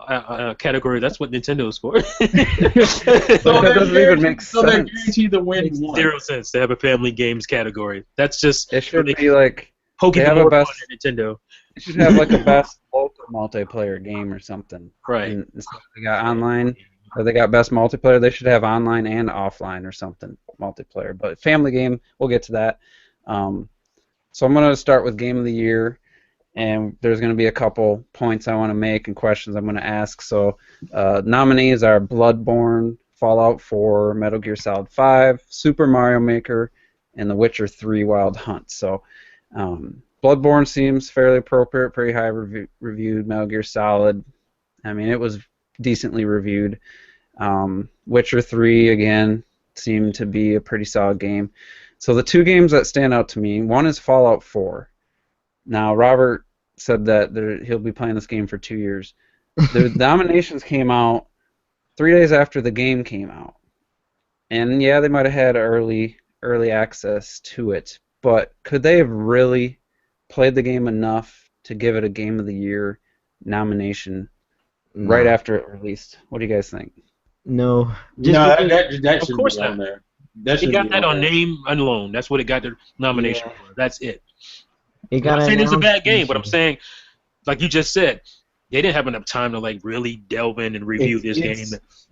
category? That's what Nintendo scored. So that doesn't even make sense. So they're guaranteed to win one. 0 cents to have a family games category. That's just it should be like Pokemon on Nintendo. They should have like a best local multiplayer game or something. Right. And they got online, or they got best multiplayer. They should have online and offline or something multiplayer. But family game, we'll get to that. So I'm going to start with Game of the Year. And there's going to be a couple points I want to make and questions I'm going to ask. So nominees are Bloodborne, Fallout 4, Metal Gear Solid 5, Super Mario Maker, and The Witcher 3 Wild Hunt. So Bloodborne seems fairly appropriate, pretty high reviewed. Metal Gear Solid, I mean, it was decently reviewed. Witcher 3, again, seemed to be a pretty solid game. So the two games that stand out to me, one is Fallout 4. Now, Robert said that he'll be playing this game for 2 years. The nominations came out 3 days after the game came out. And yeah, they might have had early access to it, but could they have really played the game enough to give it a Game of the Year nomination right after it released? What do you guys think? No. That of course be on not. there. That He got that on name alone. That's what it got the nomination for. That's it. I'm not saying it's a bad game, but I'm saying, like you just said, they didn't have enough time to like really delve in and review this game.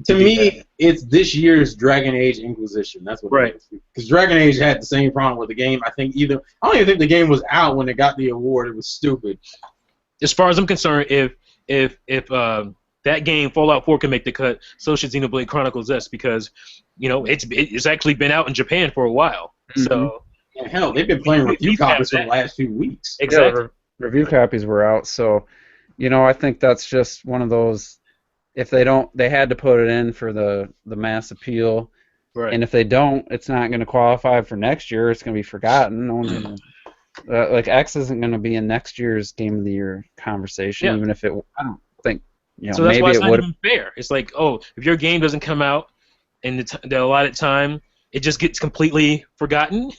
To me, it's this year's Dragon Age Inquisition. That's what it is. Because Dragon Age had the same problem with the game. I don't even think the game was out when it got the award. It was stupid. As far as I'm concerned, if that game Fallout 4 can make the cut, so should Xenoblade Chronicles S because it's actually been out in Japan for a while. Mm-hmm. So. And hell, they've been playing review copies for the last few weeks. Exactly. Yeah, review copies were out, so I think that's just one of those. If they don't, they had to put it in for the mass appeal. Right. And if they don't, it's not going to qualify for next year. It's going to be forgotten. No one's going to. Like X isn't going to be in next year's Game of the Year conversation, even if it. I don't think. So that's maybe why it's it not would. even fair. It's like, oh, if your game doesn't come out in the allotted time, it just gets completely forgotten.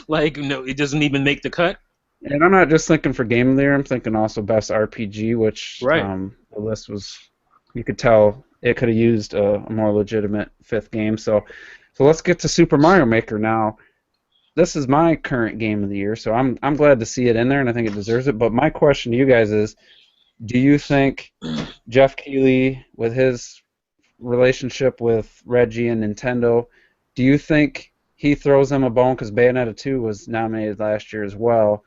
Like, no, it doesn't even make the cut. And I'm not just thinking for Game of the Year. I'm thinking also Best RPG, which the list was. You could tell it could have used a more legitimate fifth game. So let's get to Super Mario Maker now. This is my current Game of the Year, so I'm glad to see it in there, and I think it deserves it. But my question to you guys is, do you think Jeff Keighley, with his relationship with Reggie and Nintendo, do you think he throws them a bone, because Bayonetta 2 was nominated last year as well,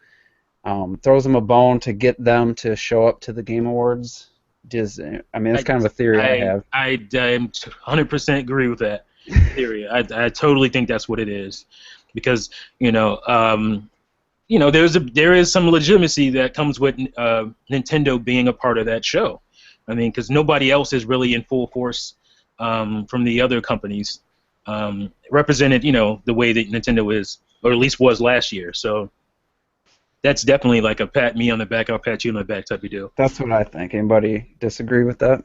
throws them a bone to get them to show up to the Game Awards? That's kind of a theory I have. I 100% agree with that theory. I totally think that's what it is, because there is some legitimacy that comes with Nintendo being a part of that show. I mean, because nobody else is really in full force from the other companies represented, the way that Nintendo is, or at least was last year. So that's definitely like a pat me on the back, I'll pat you on the back type of deal. That's what I think. Anybody disagree with that?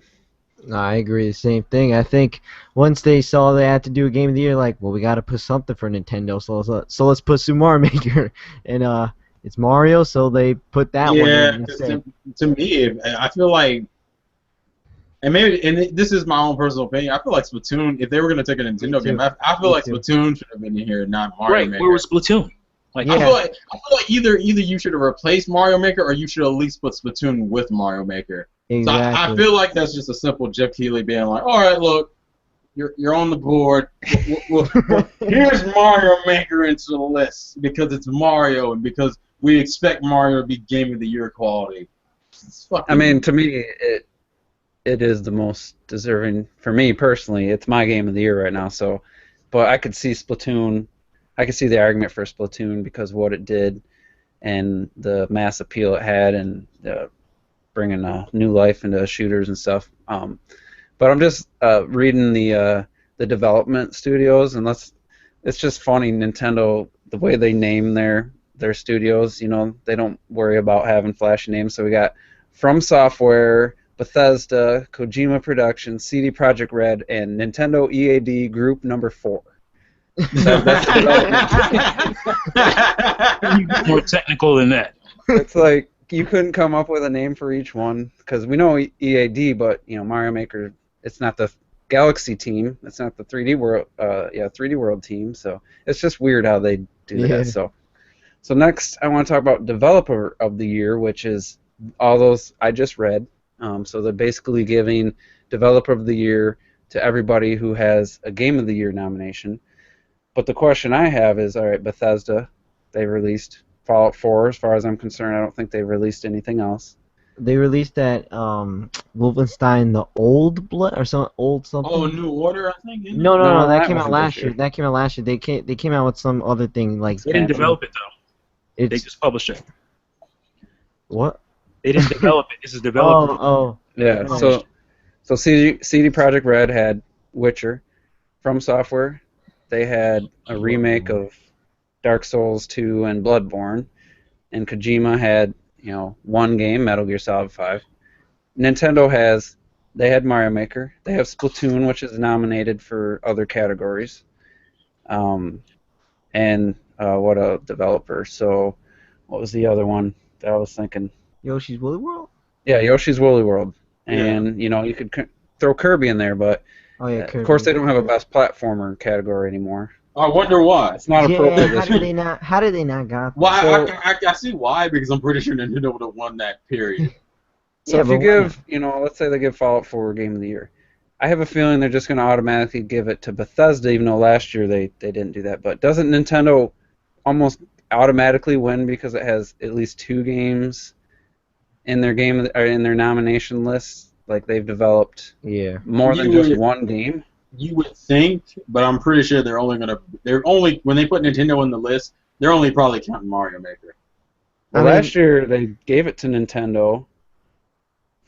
No, I agree. The same thing. I think once they saw they had to do a Game of the Year, like, well, we got to put something for Nintendo, so let's put Super Mario Maker, and it's Mario, so they put that one in. Yeah, to me, I feel like, and this is my own personal opinion, I feel like Splatoon, if they were going to take a Nintendo game, I feel like Splatoon should have been in here, not Mario Maker. Where was Splatoon? I feel like either you should have replaced Mario Maker, or you should at least put Splatoon with Mario Maker. Exactly. So I feel like that's just a simple Jeff Keighley being like, all right, look, you're on the board. Here's Mario Maker into the list because it's Mario and because we expect Mario to be Game of the Year quality. To me, it is the most deserving for me personally. It's my Game of the Year right now. So, but I could see Splatoon. I could see the argument for Splatoon because of what it did and the mass appeal it had and bringing new life into shooters and stuff. But I'm just reading the development studios, and it's just funny, Nintendo, the way they name their studios. They don't worry about having flashy names. So we got From Software, Bethesda, Kojima Productions, CD Projekt Red, and Nintendo EAD Group Number 4. That's more technical than that. It's like you couldn't come up with a name for each one, because we know EAD, but Mario Maker, it's not the Galaxy team, it's not the 3D World, 3D World team. So it's just weird how they do that. So next, I want to talk about Developer of the Year, which is all those I just read. So they're basically giving Developer of the Year to everybody who has a Game of the Year nomination. But the question I have is, all right, Bethesda, they released Fallout 4. As far as I'm concerned, I don't think they've released anything else. They released that Wolfenstein: The Old Blood or some old something. Oh, New Order, I think. No, that came out last year. That came out last year. They came out with some other thing like. They didn't develop it though. They just published it. What? They didn't develop it. This is developed. Oh. Yeah. So CD Projekt Red had Witcher. From Software, they had a remake of Dark Souls 2 and Bloodborne, and Kojima had one game, Metal Gear Solid 5. Nintendo had Mario Maker. They have Splatoon, which is nominated for other categories. And what a developer. So what was the other one that I was thinking? Yoshi's Woolly World? Yeah, Yoshi's Woolly World. And, you could throw Kirby in there, but of course they don't have a best platformer category anymore. I wonder why. It's not appropriate. How did they not got that? Well, I see why, because I'm pretty sure Nintendo would have won that period. So if you give, let's say they give Fallout 4 Game of the Year, I have a feeling they're just going to automatically give it to Bethesda, even though last year they didn't do that. But doesn't Nintendo almost automatically win because it has at least 2 games in their in their nomination list? Like they've developed more than just one game. You would think, but I'm pretty sure they're only when they put Nintendo on the list, they're only probably counting Mario Maker. Well, last year they gave it to Nintendo,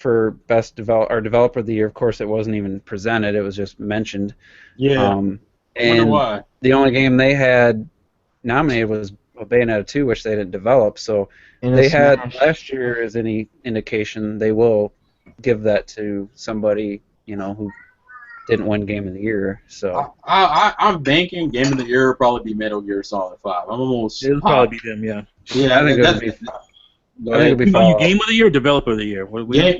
for best developer of the year. Of course, it wasn't even presented; it was just mentioned. Yeah. I wonder why. The only game they had nominated was Bayonetta 2, which they didn't develop. So they had last year, as any indication, they will give that to somebody who didn't win Game of the Year. So I'm banking Game of the Year will probably be Metal Gear Solid 5. I'm almost. It'll probably be them, yeah. Yeah, I think it'll be. I think it'll be Fallout. Game of the Year or Developer of the Year?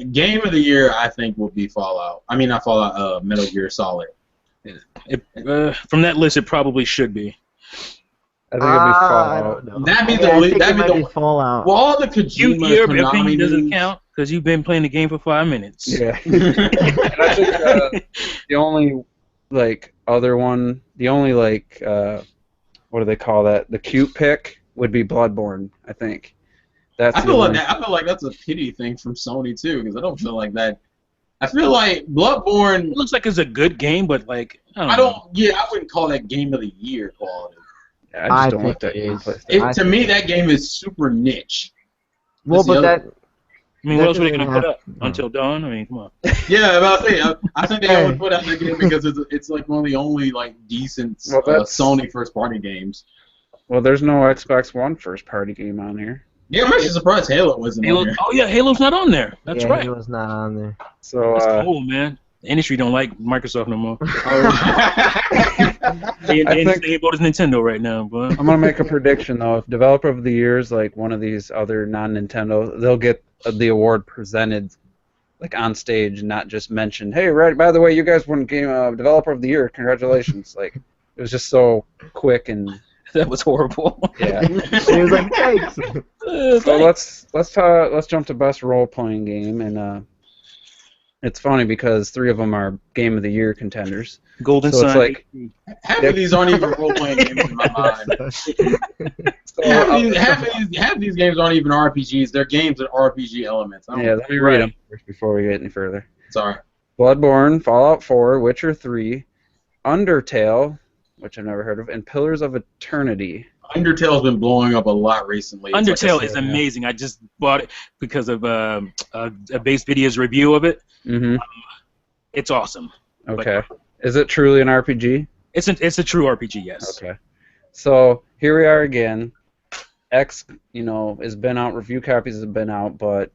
Game of the Year, I think, will be Fallout. I mean, not Fallout. Metal Gear Solid. From that list, it probably should be. I think it'll be Fallout. That'd be the Fallout. Well, all the Kojima, Your Konami opinion doesn't news. count because you've been playing the game for 5 minutes. Yeah. And I think the only other one, what do they call that? The cute pick would be Bloodborne. I think. I feel like that's a pity thing from Sony too, because I don't feel like that. I feel like Bloodborne. It looks like it's a good game, but like I wouldn't call that Game of the Year quality. Yeah, I just don't like that game. To me, that game is super niche. Well, but that. I mean, what else are they gonna put up? Until Dawn? I mean, come on. Yeah, about to say, I think they only put out the game because it's like one of the only decent Sony first-party games. Well, there's no Xbox One first-party game on here. Yeah, I'm actually surprised Halo wasn't on there. Oh yeah, Halo's not on there. That's right. Halo's not on there. So that's cool, man. The industry don't like Microsoft no more. The industry votes Nintendo right now, but I'm gonna make a prediction though. If Developer of the Year is like one of these other non-Nintendo, they'll get the award presented on stage, and not just mentioned. Hey, right? By the way, you guys won Game Developer of the Year. Congratulations! It was just so quick and. That was horrible. Yeah. He was like, thanks. So let's jump to best role-playing game, and it's funny because 3 of them are Game of the Year contenders. Golden so Sun. It's like half of these aren't even role-playing games in my mind. Half of these games aren't even RPGs. They're games with RPG elements. Let me read them first before we get any further. Sorry. Bloodborne, Fallout 4, Witcher 3, Undertale, which I've never heard of, and Pillars of Eternity. Undertale's been blowing up a lot recently. Undertale is amazing. I just bought it because of a Base Video's review of it. Mm-hmm. It's awesome. Okay. Is it truly an RPG? It's a true RPG, yes. Okay. So here we are again. X, has been out. Review copies have been out, but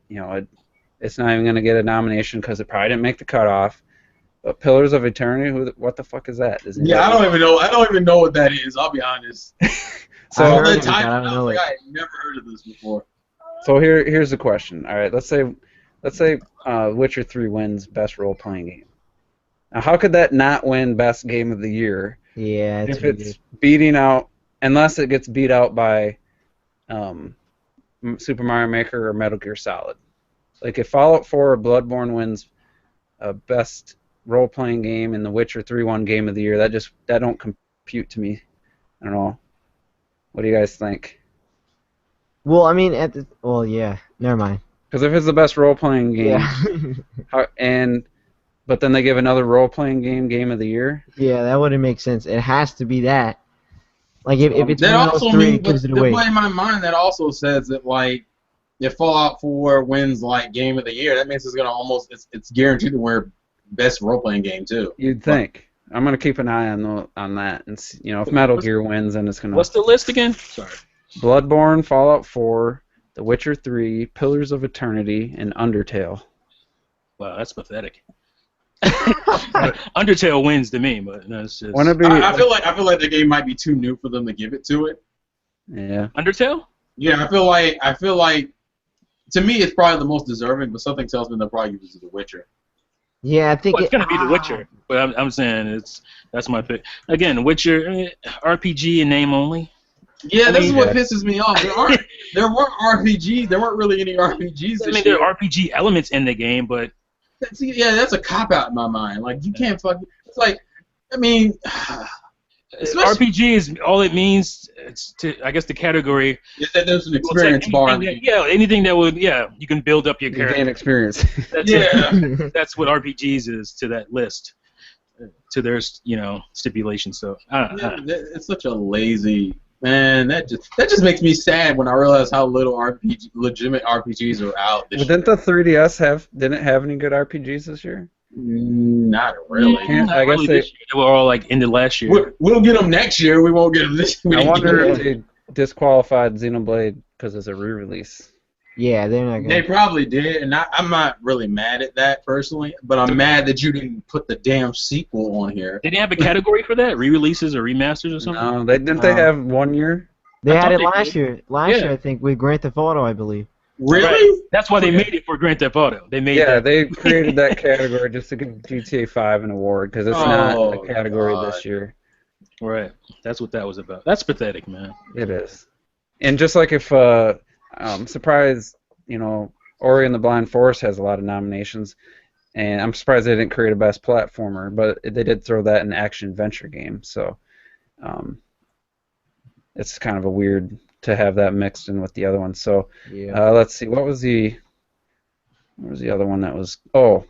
it's not even going to get a nomination because it probably didn't make the cutoff. But Pillars of Eternity, what the fuck is that? I don't even know. I don't even know what that is. I'll be honest. So I had never heard of this before. So here's the question. All right, let's say Witcher 3 wins best role-playing game. Now, how could that not win best game of the year? Yeah, if it's beating out, unless it gets beat out by Super Mario Maker or Metal Gear Solid. Like if Fallout 4 or Bloodborne wins best role-playing game and The Witcher 3 won Game of the Year, that don't compute to me. I don't know. What do you guys think? Well, I mean, never mind. Because if it's the best role-playing game, but then they give another role-playing Game of the Year. Yeah, that wouldn't make sense. It has to be that. Like if it's that one of those three, it gives it away. In my mind, that also says that if Fallout 4 wins Game of the Year, that means it's gonna it's guaranteed to win best role-playing game too. You'd think. I'm gonna keep an eye on that, and see, if Metal Gear wins, then it's gonna. What's the list again? Sorry. Bloodborne, Fallout 4, The Witcher 3, Pillars of Eternity, and Undertale. Wow, that's pathetic. Undertale wins to me, but that's just. I feel like the game might be too new for them to give it to it. Yeah. Undertale? Yeah, I feel like to me it's probably the most deserving, but something tells me they'll probably give it to The Witcher. Yeah, I think it's gonna be The Witcher, but I'm saying that's my pick. Again, Witcher, RPG in name only. Yeah, this is what pisses me off. There weren't RPGs. There weren't really any RPGs. There are RPG elements in the game, but that's a cop out in my mind. Like you can't fucking. It's like, I mean, RPG is all it means. It's I guess the category. That there's an experience bar. Anything that would you can build up your character. Gain experience. That's what RPGs is to that list, to their stipulations. So it's such a lazy Man, that just makes me sad when I realize how little legitimate RPGs are out this year. Didn't the 3DS didn't have any good RPGs this year? Not really. Not really this year. They were all like ended last year. We'll get them next year. We won't get them this year. I wonder if they disqualified Xenoblade because it's a re-release. Yeah, they're not gonna. They probably did, and I'm not really mad at that personally, but I'm mad that you didn't put the damn sequel on here. They didn't have a category for that? Re-releases or remasters or something? No, they have 1 year. They had it last year. Last year, I think, with Grand Theft Auto, I believe. Really? Right. That's why they made it for Grand Theft Auto. They made they created that category just to give GTA 5 an award because it's not a category this year. Right. That's what that was about. That's pathetic, man. It is. And just like if I'm surprised, Ori and the Blind Forest has a lot of nominations, and I'm surprised they didn't create a best platformer, but they did throw that in action adventure game, so it's kind of a weird to have that mixed in with the other one. So let's see, what was the other one that was? Oh,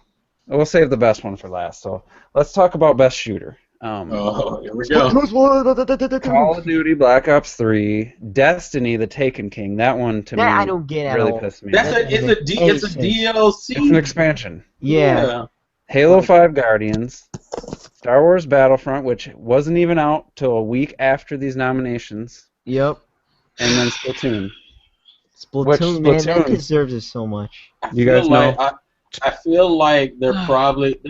we'll save the best one for last. So let's talk about best shooter. Here we go. Call of Duty, Black Ops 3, Destiny, The Taken King. That one to me I don't get really at all. pissed me It's off. a DLC. It's an expansion. Yeah. Halo 5 Guardians, Star Wars Battlefront, which wasn't even out till a week after these nominations, Yep. and then Splatoon. Splatoon, man, that deserves it so much. You guys know? I feel like they're probably.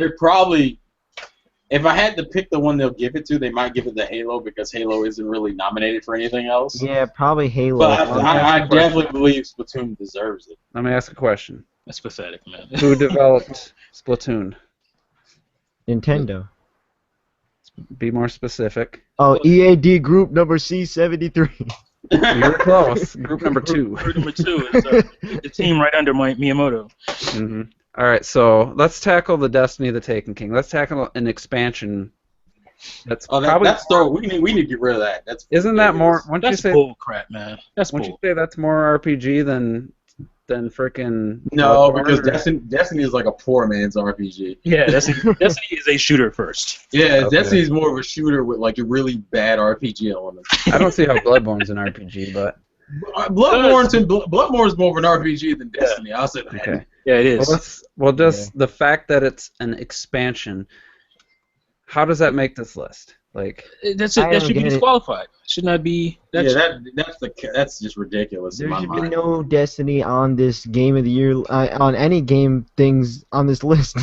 If I had to pick the one they'll give it to, they might give it to Halo because Halo isn't really nominated for anything else. Yeah, probably Halo. But I definitely believe Splatoon deserves it. Let me ask a question. That's pathetic, man. Who developed Splatoon? Nintendo. Be more specific. Oh, EAD Group number C73. You're close. Group number 2. Group number 2 is the team right under Miyamoto. Mm-hmm. All right, so let's tackle the Destiny the Taken King. Let's tackle an expansion. That's we need to get rid of that. Isn't that more? That's bull crap, man. That's bull. Wouldn't you say that's more RPG than frickin'? No, because Destiny is like a poor man's RPG. Yeah, Destiny is a shooter first. Yeah, okay. Destiny is more of a shooter with like a really bad RPG element. I don't see how Bloodborne's an RPG, but Bloodborne is more of an RPG than Destiny. I'll say that. Okay. Yeah, it is. Well, just the fact that it's an expansion, how does that make this list? Like that should be disqualified. Should not be. That's just ridiculous. There should be no Destiny on this Game of the Year on any game things on this list.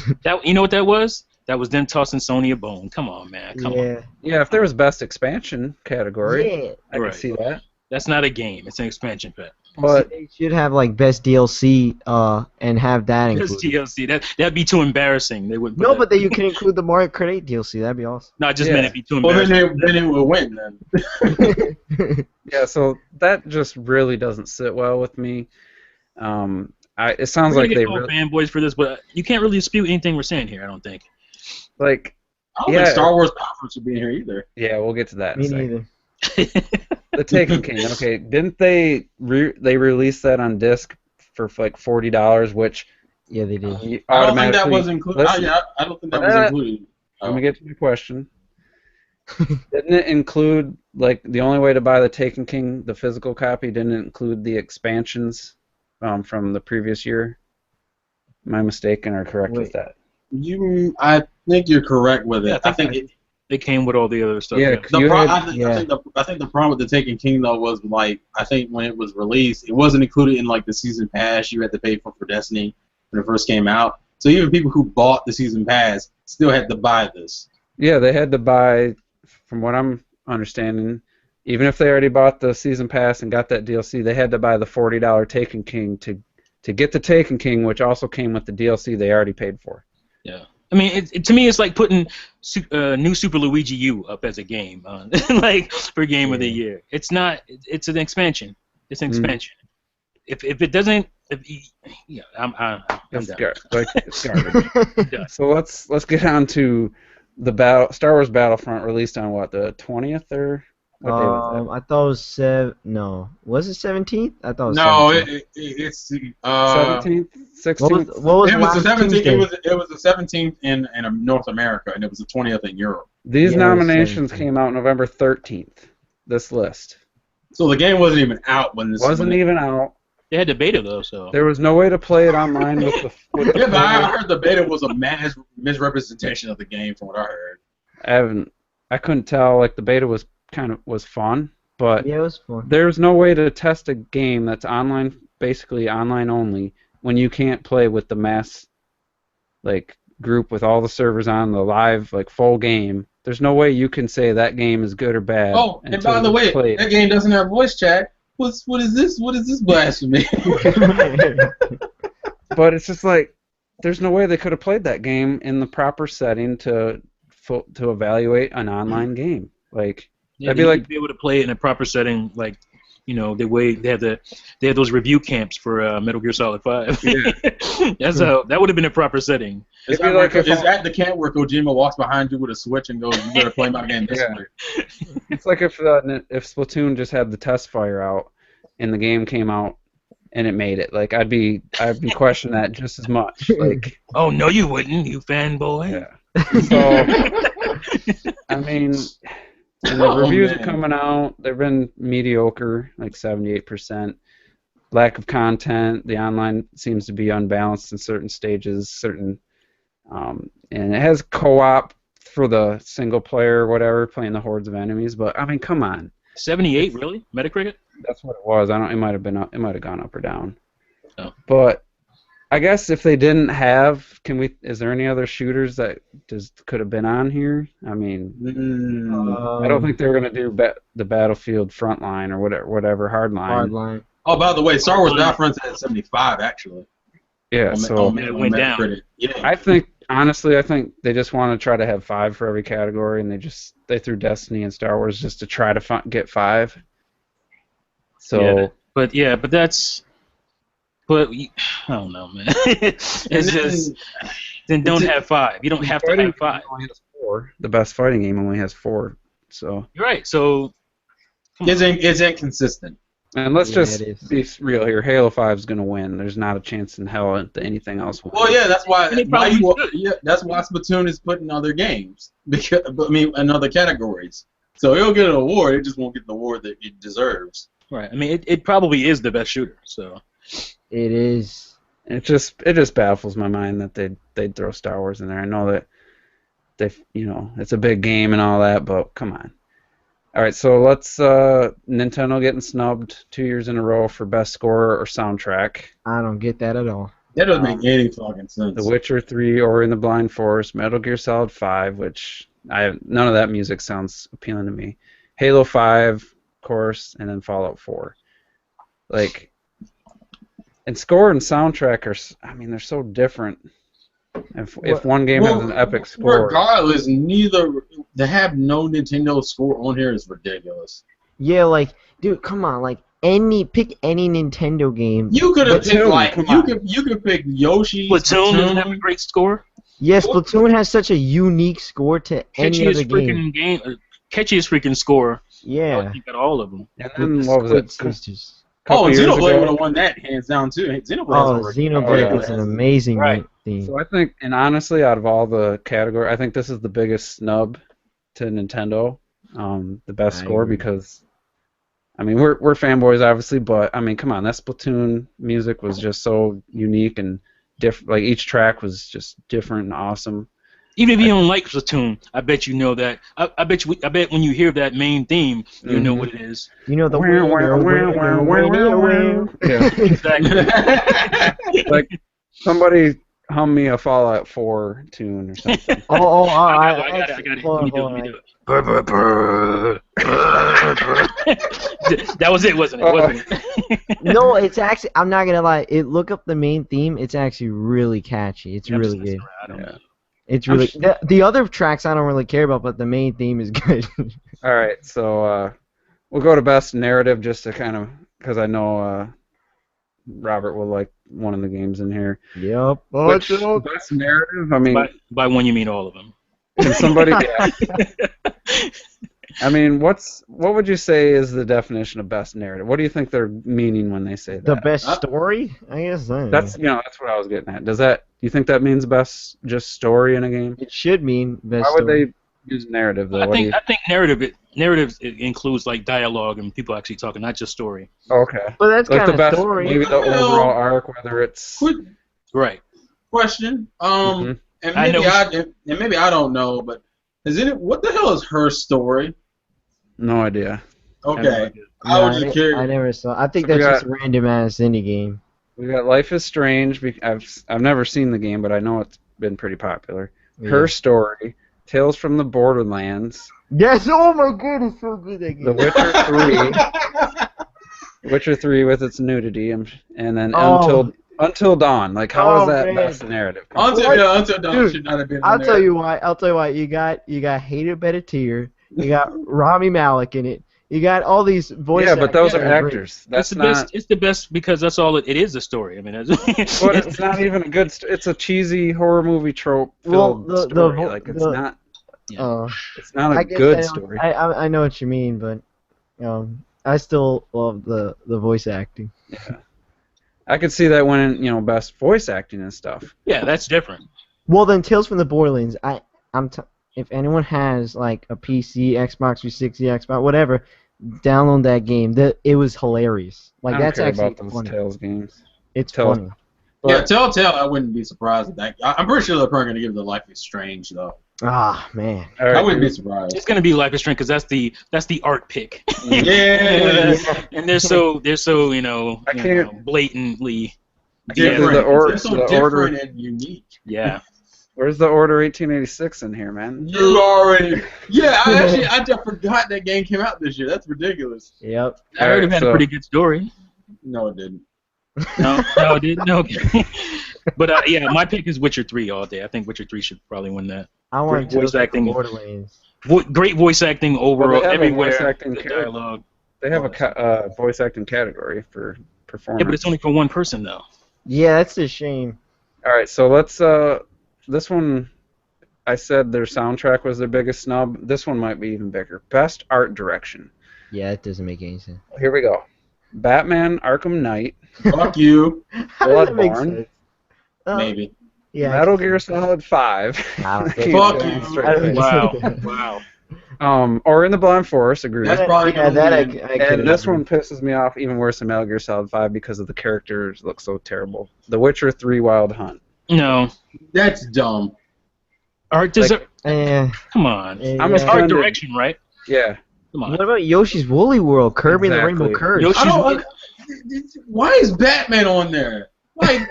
You know what that was? That was them tossing Sony a bone. Come on, man. Come on. Yeah, if there was best expansion category, I could see that. That's not a game. It's an expansion pack. But they should have like best DLC and have that included. Best DLC. That'd be too embarrassing. They wouldn't. No, but then you can include the Mario Kart 8 DLC. That'd be awesome. No, I just meant it'd be too embarrassing. Well, then it will win then. Yeah, so that just really doesn't sit well with me. It sounds like they really fanboys for this, but you can't really dispute anything we're saying here. I don't think. Like, I don't think Star Wars Battlefront should be in here either. Yeah, we'll get to that. Me neither. The Taken King. Okay, didn't they release that on disc for like $40? Which they did. I don't think that was included. I don't think that was included. Let me get to my question. Didn't it include like the only way to buy the Taken King, the physical copy, didn't include the expansions from the previous year? Am I mistaken or correct with that? I think you're correct with it. I think they came with all the other stuff. Yeah, I think the problem with the Taken King though was like I think when it was released, it wasn't included in like the season pass you had to pay for Destiny when it first came out. So even people who bought the season pass still had to buy this. Yeah, they had to buy, from what I'm understanding, even if they already bought the season pass and got that DLC, they had to buy the $40 Taken King to get the Taken King, which also came with the DLC they already paid for. Yeah. I mean, to me, it's like putting new Super Luigi U up as a game, like for Game of the Year. It's not. It's an expansion. It's an expansion. If it doesn't, I'm done. It's garbage. So let's get on to the Star Wars Battlefront, released on what, the 20th or what day was that? I thought it was no. Was it 17th? I thought it was no. 17th. It's 17th, 16th. What was it was the 17th. Tuesday? It was the 17th in North America, and it was the 20th in Europe. These nominations came out November 13th. This list. So the game wasn't even out when this wasn't even out. They had the beta though, so There was no way to play it online with the. Yeah, but I heard the beta was a mass misrepresentation of the game, from what I heard. I couldn't tell. Like the beta was fun, but Yeah, it was fun. there's no way to test a game that's online, basically online only, when you can't play with the mass, like group with all the servers on the live, like full game. There's no way you can say that game is good or bad. Oh, and by the way, that game doesn't have voice chat. What is this? What is this blasphemy? But it's just like there's no way they could have played that game in the proper setting to evaluate an online game. Like yeah, that'd be like be able to play it in a proper setting, like the way they had those review camps for Metal Gear Solid 5. Yeah. That would have been a proper setting. Is that the camp where Kojima walks behind you with a switch and goes, "You better play my game this way"? It's like if Splatoon just had the test fire out and the game came out and it made it. Like I'd be questioning that just as much. Like, oh no, you wouldn't, you fanboy. Yeah. So I mean, and the reviews are coming out. They've been mediocre, like 78%. Lack of content. The online seems to be unbalanced in certain stages. And it has co-op for the single player or whatever, playing the hordes of enemies. But I mean, come on. 78, really? Metacritic? That's what it was. It might have been up. It might have gone up or down. Oh. But I guess if they didn't have, is there any other shooters that could have been on here? I mean, I don't think they were going to do the Battlefield Frontline or whatever Hardline. Hardline. Oh, by the way, Star Wars Battlefront's at 75 actually. Yeah, so it went down. Yeah. I think they just want to try to have 5 for every category, and they threw Destiny and Star Wars just to try to get 5. So, but that's. But I don't know, man. Then don't have 5. You don't have to have 5. Only has 4. The best fighting game only has 4. So you're right. So it's inconsistent. And let's just be real here. Halo 5 is going to win. There's not a chance in hell that anything else will. Well, yeah, that's why. That's why Splatoon is put in other games, in other categories. So it'll get an award. It just won't get the award that it deserves. Right. I mean, it probably is the best shooter. So it is. It just baffles my mind that they'd throw Star Wars in there. I know that it's a big game and all that, but come on. All right, so let's Nintendo getting snubbed 2 years in a row for best score or soundtrack. I don't get that at all. That doesn't make any fucking sense. The Witcher 3, Ori and the Blind Forest, Metal Gear Solid 5, which none of that music sounds appealing to me. Halo 5, of course, and then Fallout 4. Like, and score and soundtrack they're so different. If one game has an epic score, regardless, to have no Nintendo score on here is ridiculous. Yeah, like, dude, come on, like pick any Nintendo game. You could have picked you could pick Yoshi. Splatoon doesn't have a great score. Yes, Splatoon has such a unique score to any other game. Catchiest freaking score. Yeah. I think at all of them. And then what was it? Sisters. Xenoblade would have won that hands down too. Xenoblade is an amazing theme. So I think, and honestly, out of all the category, I think this is the biggest snub to Nintendo, the best score, because, I mean, we're fanboys obviously, but I mean, come on, that Splatoon music was just so unique and different. Like each track was just different and awesome. Even if you don't like Splatoon, I bet you know that. I bet when you hear that main theme, you know what it is. You know the yeah. Exactly. Like somebody hum me a Fallout 4 tune or something. I got it. Let me do it. That was it, wasn't it? No, it's actually. I'm not gonna lie. Look up the main theme. It's actually really catchy. It's really good. I don't know. It's really the other tracks I don't really care about, but the main theme is good. All right, so we'll go to best narrative just to kind of, because I know Robert will like one of the games in here. Yep. Best narrative? I mean, by one you mean all of them. Can somebody? I mean, what would you say is the definition of best narrative? What do you think they're meaning when they say that? The best story? I guess that's what I was getting at. Do you think that means just story in a game? It should mean best. Why would they use narrative though? I think narrative narrative includes like dialogue and people actually talking, not just story. Okay. But that's Like kind the of best, story. maybe the overall arc, whether it's Quick Right. question. Mhm. And I maybe know- maybe I don't know, but what the hell is her story? no idea. Okay. I Nah, was just curious. I never saw. I think So we that's just a got- random ass indie game. We got Life is Strange. I've never seen the game, but I know it's been pretty popular. Yeah. Her Story, Tales from the Borderlands, Yes. Oh my god, it's so good. That game. The Witcher 3, Witcher 3 with its nudity, and then Oh. Until Dawn. Like, how is Oh, that man. best narrative? Until Dawn Dude, should not have been. I'll tell you why. You got Hated Better. You got Rami Malek in it. You got all these voice. Yeah, but those are actors that great. actors. That's It's the not. best. It's the best because that's all it is. A story. I mean, that's, But it's not even a good. It's a cheesy horror movie trope filled Well, story. Like it's not. It's not a I guess good I story. I know what you mean, but I still love the voice acting. Yeah. I could see that winning, best voice acting and stuff. yeah, that's different. Well, then Tales from the Borderlands. If anyone has like a PC, Xbox 360, Xbox, whatever, download that game. It was hilarious. Like I don't that's care actually about those funny. Tales games. It's Tales. funny. Yeah, Telltale. I wouldn't be surprised at that. I'm pretty sure they're probably going to give the Life is Strange though. Ah man. All I right, wouldn't be dude. surprised. It's gonna be Life is Strange because that's the art pick. Yeah. And they're so I can't- blatantly Different. The order- They're so the different order- and unique. yeah. Where's the Order 1886 in here, man? You already. Yeah, I just forgot that game came out this year. That's ridiculous. Yep. I heard it Alright, had so- a pretty good story. No, it didn't. No, it didn't. No. But yeah, my pick is Witcher 3 all day. I think Witcher 3 should probably win that. I want Voice Tales from acting. the Borderlands. Great voice acting Well, overall, they have a everywhere. voice acting Good character. dialogue. They have a voice acting category for performance. Yeah, but it's only for one person though. Yeah, that's a shame. All right, so let's. This one, I said their soundtrack was their biggest snub. This one might be even bigger. Best art direction. Yeah, that doesn't make any sense. Here we go. Batman: Arkham Knight, Fuck you. How does that make Bloodborne. sense? Maybe. Yeah. Metal Gear Solid 5. I don't Keep think- Fuck going you. straight I don't face. think- Wow. Wow. Or in the Blind Forest, agree. That's probably yeah, gonna that I, win. I could And this agree. one pisses me off even worse than Metal Gear Solid 5 because of the characters look so terrible. The Witcher 3 Wild Hunt. No. That's dumb. Art design. Come on. I'm It's a art friend of- direction, right? Yeah. Come on. What about Yoshi's Woolly World, Kirby and the Exactly. Rainbow Curse? Yoshi- I don't. Why is Batman on there? Like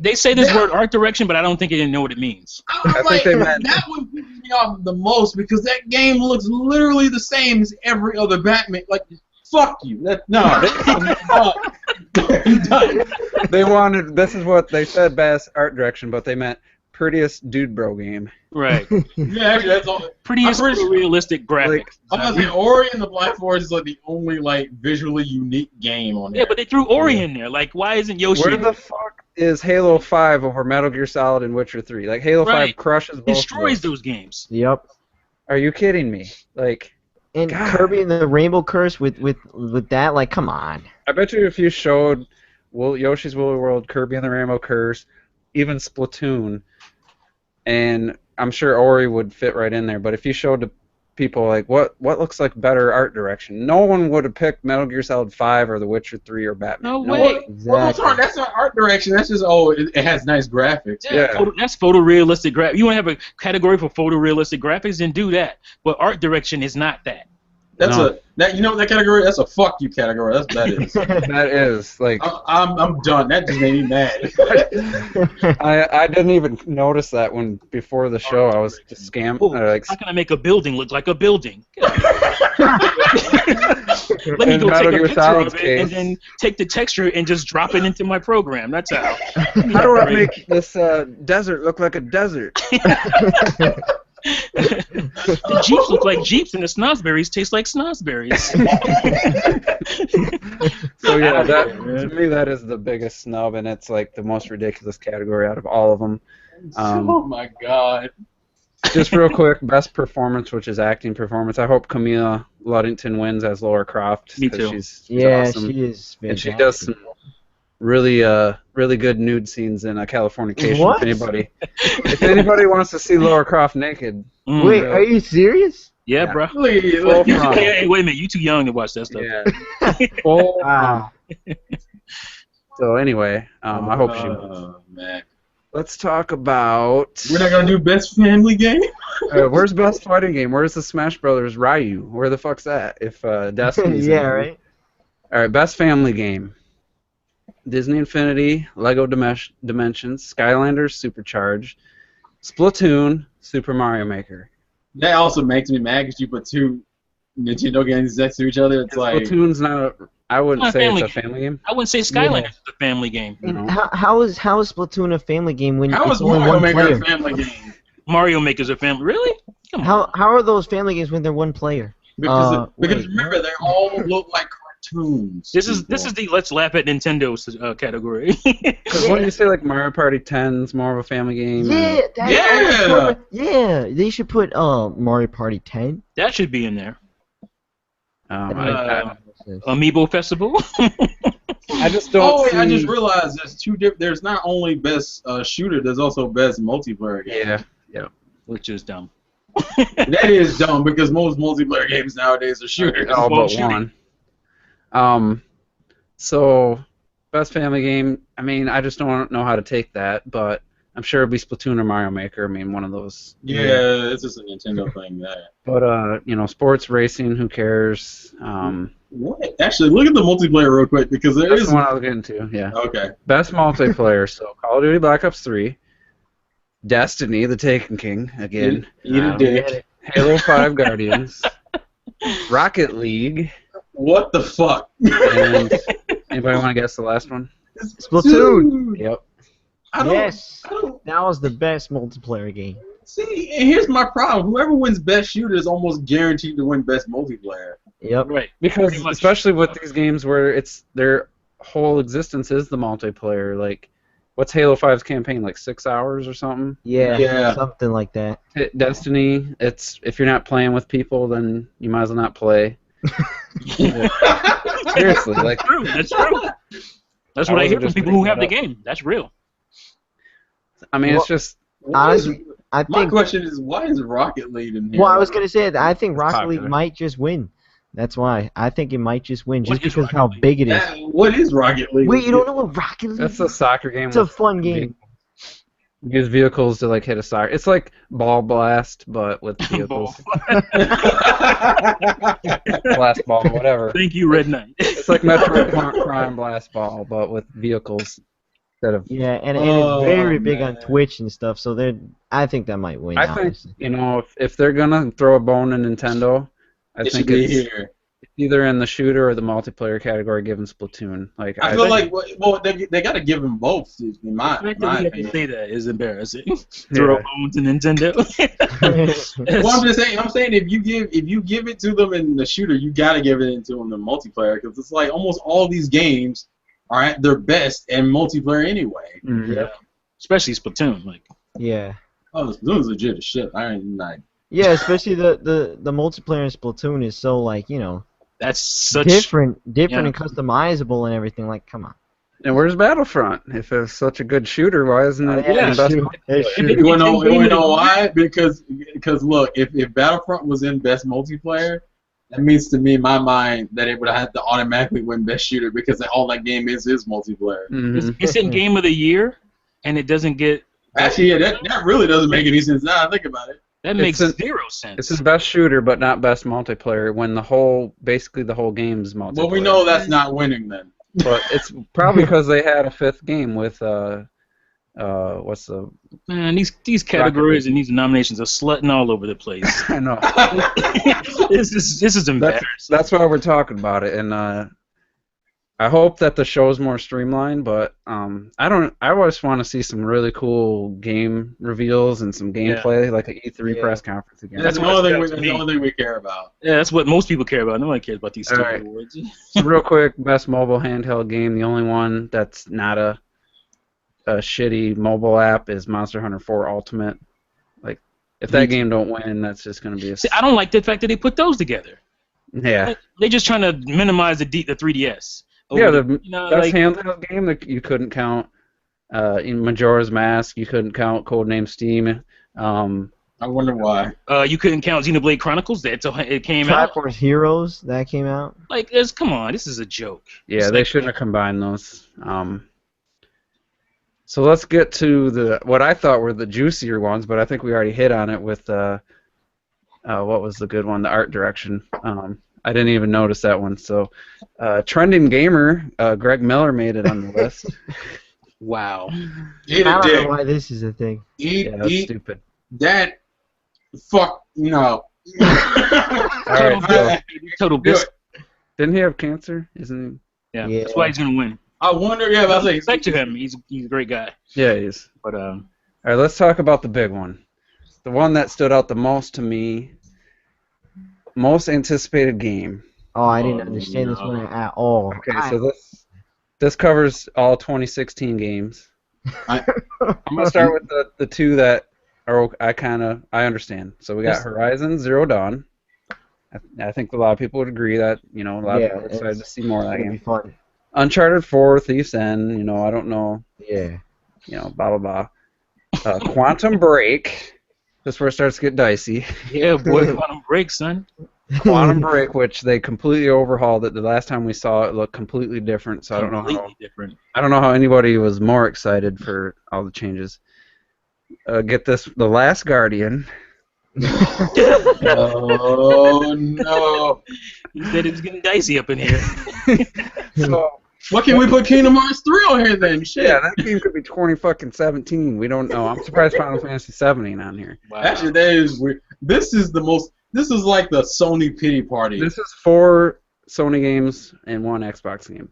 They say this Yeah. word art direction, but I don't think they know what it means. I think they meant- that would piss me off the most because that game looks literally the same as every other Batman. Like, fuck you. I'm done. They wanted, this is what they said, best art direction, but they meant prettiest dude bro game. Right. Yeah, actually, that's all. Prettiest I'm pretty- realistic graphics. Like, I'm gonna say Ori and the Blind Forest is like the only like visually unique game on there. Yeah, but they threw Ori in there. Like, why isn't Yoshi? Where the fuck is Halo 5 over Metal Gear Solid and Witcher 3? Like, Halo 5 Right. crushes both destroys of those. those games? Yep. Are you kidding me? Like, And God. Kirby and the Rainbow Curse with that, like, come on. I bet you if you showed Yoshi's Woolly World, Kirby and the Rainbow Curse, even Splatoon, and I'm sure Ori would fit right in there, but if you showed to people, like, what looks like better art direction, no one would have picked Metal Gear Solid 5 or The Witcher 3 or Batman. No one. way. Well, Exactly. that's not art direction. That's just it has nice graphics. Yeah. That's photorealistic graphics. You want to have a category for photorealistic graphics, then do that. But art direction is not that. That's No. you know what that category? That's a fuck you category. That's what that is. That is, like, I'm done. That just made me mad. I didn't even notice that when before the show. I was just Oh, like, how can I make a building look like a building? Let me In go Metal take a Gear picture Solid's of it and case. then take the texture and just drop it into my program. That's how. how do I make this desert look like a desert? The Jeeps look like Jeeps and the Snosberries taste like Snosberries. So yeah, Outta that here, man. to me that is the biggest snub, and it's like the most ridiculous category out of all of them. Oh my god. Just real quick, best performance, which is acting performance. I hope Camilla Luddington wins as Laura Croft. Me 'cause too. She's Yeah, awesome. she is And fantastic. she does some really good nude scenes in Californication. What? If anybody wants to see Laura Croft naked. Wait, are you serious? Yeah, Yeah. bro. Full frontal. Hey, wait a minute. You too young to watch that stuff. Yeah. Full Wow. So anyway, I hope she. Man. Let's talk about. We're not gonna do best family game. Where's best fighting game? Where's the Smash Brothers Ryu? Where the fuck's that? If Destiny's. Yeah, right. All right, best family game. Disney Infinity, Lego Dimensions, Skylanders Supercharged, Splatoon, Super Mario Maker. That also makes me mad because you put two Nintendo games next to each other. It's like Splatoon's not. I wouldn't say it's a family game. I wouldn't say Skylanders is a family game. No. How is Splatoon a family game when how it's is only Mario one Maker player? a family game? Mario Maker's a family. Really? Come on. How are those family games when they're one player? Because wait, remember they all look like cartoons. This is the let's laugh at Nintendo category. Because when you say like Mario Party 10's more of a family game. Yeah, they should put Mario Party 10. That should be in there. I Amiibo Festival. I just don't. Oh, wait, see... I just realized there's two different. There's not only best shooter. There's also best multiplayer game. Yeah. Which is dumb. That is dumb because most multiplayer games nowadays are shooters. All but shooting. one. So best family game. I mean, I just don't know how to take that, but I'm sure it'll be Splatoon or Mario Maker. I mean, one of those. Yeah, it's just a Nintendo thing. That. But sports racing. Who cares? What? Actually, look at the multiplayer real quick because there That's is the one I was getting to. Yeah. Okay. Best multiplayer. So Call of Duty Black Ops 3, Destiny, the Taken King again. Eat a dick. Halo 5 Guardians, Rocket League. What the fuck? And anybody want to guess the last one? Splatoon. Yep. Yes, that was the best multiplayer game. See, and here's my problem. Whoever wins best shooter is almost guaranteed to win best multiplayer. Yep. Right. Because especially with these games where it's their whole existence is the multiplayer. Like, what's Halo 5's campaign, like 6 hours or something? Yeah, something like that. Destiny, it's if you're not playing with people, then you might as well not play. Seriously, like That's true. That's what I hear from people who have the game. That's real. I mean, it's just honestly, I my think. question is, why is Rocket League in here? Well, I was gonna say that I think Rocket popular. League might just win. That's why I think it might just win, just What is because of Rocket how League? big it is. What is Rocket League? Wait, you don't know what Rocket League that's is? a soccer game. It's a with fun game. Use vehicles to like hit a soccer. It's like Ball Blast, but with vehicles. Blast Ball, whatever. Thank you, Red Knight. It's like Metroid Prime Blast Ball, but with vehicles instead of. Yeah, and Oh, it's very big man. on Twitch and stuff. So I think that might win. I think honestly. if they're gonna throw a bone in Nintendo, I It think should be it's here. either in the shooter or the multiplayer category, given Splatoon. Like I feel like they got to give them both. In my The fact that we have to opinion. say that is embarrassing. Throw on to Nintendo. Well, I'm just saying. I'm saying if you give it to them in the shooter, you got to give it to them in the multiplayer because it's like almost all these games are at their best in multiplayer anyway. Mhm. Especially Splatoon. Like, Yeah. Oh, Splatoon's legit as shit. I ain't like. Yeah, especially the multiplayer in Splatoon is so that's such different yeah. and customizable and everything. Like, come on. And where's Battlefront? If it's such a good shooter, why isn't it Yeah, the best shoot. multiplayer? Hey, You wanna know why? Because look, if Battlefront was in best multiplayer, that means to me in my mind that it would have to automatically win best shooter because all that game is multiplayer. Mhm. It's in Game of the Year, and it doesn't get. Actually, yeah, that really doesn't make any sense now I think about it. That makes It's zero sense. It's his best shooter, but not best multiplayer. When basically the whole game's multiplayer. Well, we know that's not winning then. But it's probably because they had a fifth game with what's the? Man, these categories and these nominations are slutting all over the place. I know. This is embarrassing. That's why we're talking about it, and I hope that the show's more streamlined. But I always want to see some really cool game reveals and some gameplay, like an E3 press conference again. That's the what's only got thing. to The me. only thing we care about. Yeah, that's what most people care about. Nobody cares about these stupid All right. awards. So real quick, best mobile handheld game. The only one that's not a shitty mobile app is Monster Hunter 4 Ultimate. Like, if that game don't win, that's just gonna be a. See, I don't like the fact that they put those together. Yeah. They're just trying to minimize the 3DS. Yeah, over the you know, best like handheld game that you couldn't count. In Majora's Mask, you couldn't count Codename Steam. I wonder why. you couldn't count Xenoblade Chronicles that it came out. Triforce Heroes that came out. Like, come on, this is a joke. Yeah, It's they like, shouldn't have combined those. So let's get to what I thought were the juicier ones, but I think we already hit on it with what was the good one? The art direction. I didn't even notice that one. So, Trending Gamer, Greg Miller made it on the list. wow. Eat I a don't know dick. why this is a thing. Yeah, that's Eat stupid. that. Fuck no. All right, so, Total bis. didn't he have cancer? Isn't Yeah. Yeah. That's why he's gonna win. I wonder. Yeah, I was like, Respect to him. He's a great guy. he? Yeah, he is. But All right, let's talk about the big one. The one that stood out the most to me. Most anticipated game. Oh, I didn't understand this one at all. Okay, so this covers all 2016 games. I'm gonna start with the two that are I understand. So we got Horizon Zero Dawn. I think a lot of people would agree that a lot of people are excited to see more of that It'll game. be fun. Uncharted 4, Thief's End. I don't know. Yeah. Blah blah blah. Quantum Break. This is where it starts to get dicey. yeah, boy, Quantum Break, son. Quantum Break, which they completely overhauled it. The last time we saw it looked completely different. So Completely different. I don't know how anybody was more excited for all the changes. Get this, The Last Guardian. oh no. He said it's getting dicey up in here. So What can we put Kingdom Hearts 3 on here then? Shit. yeah, that game could be 2017. We don't know. I'm surprised Final Fantasy 7 ain't on here. Wow. Actually, that is weird. This is like the Sony pity party. This is 4 Sony games and 1 Xbox game.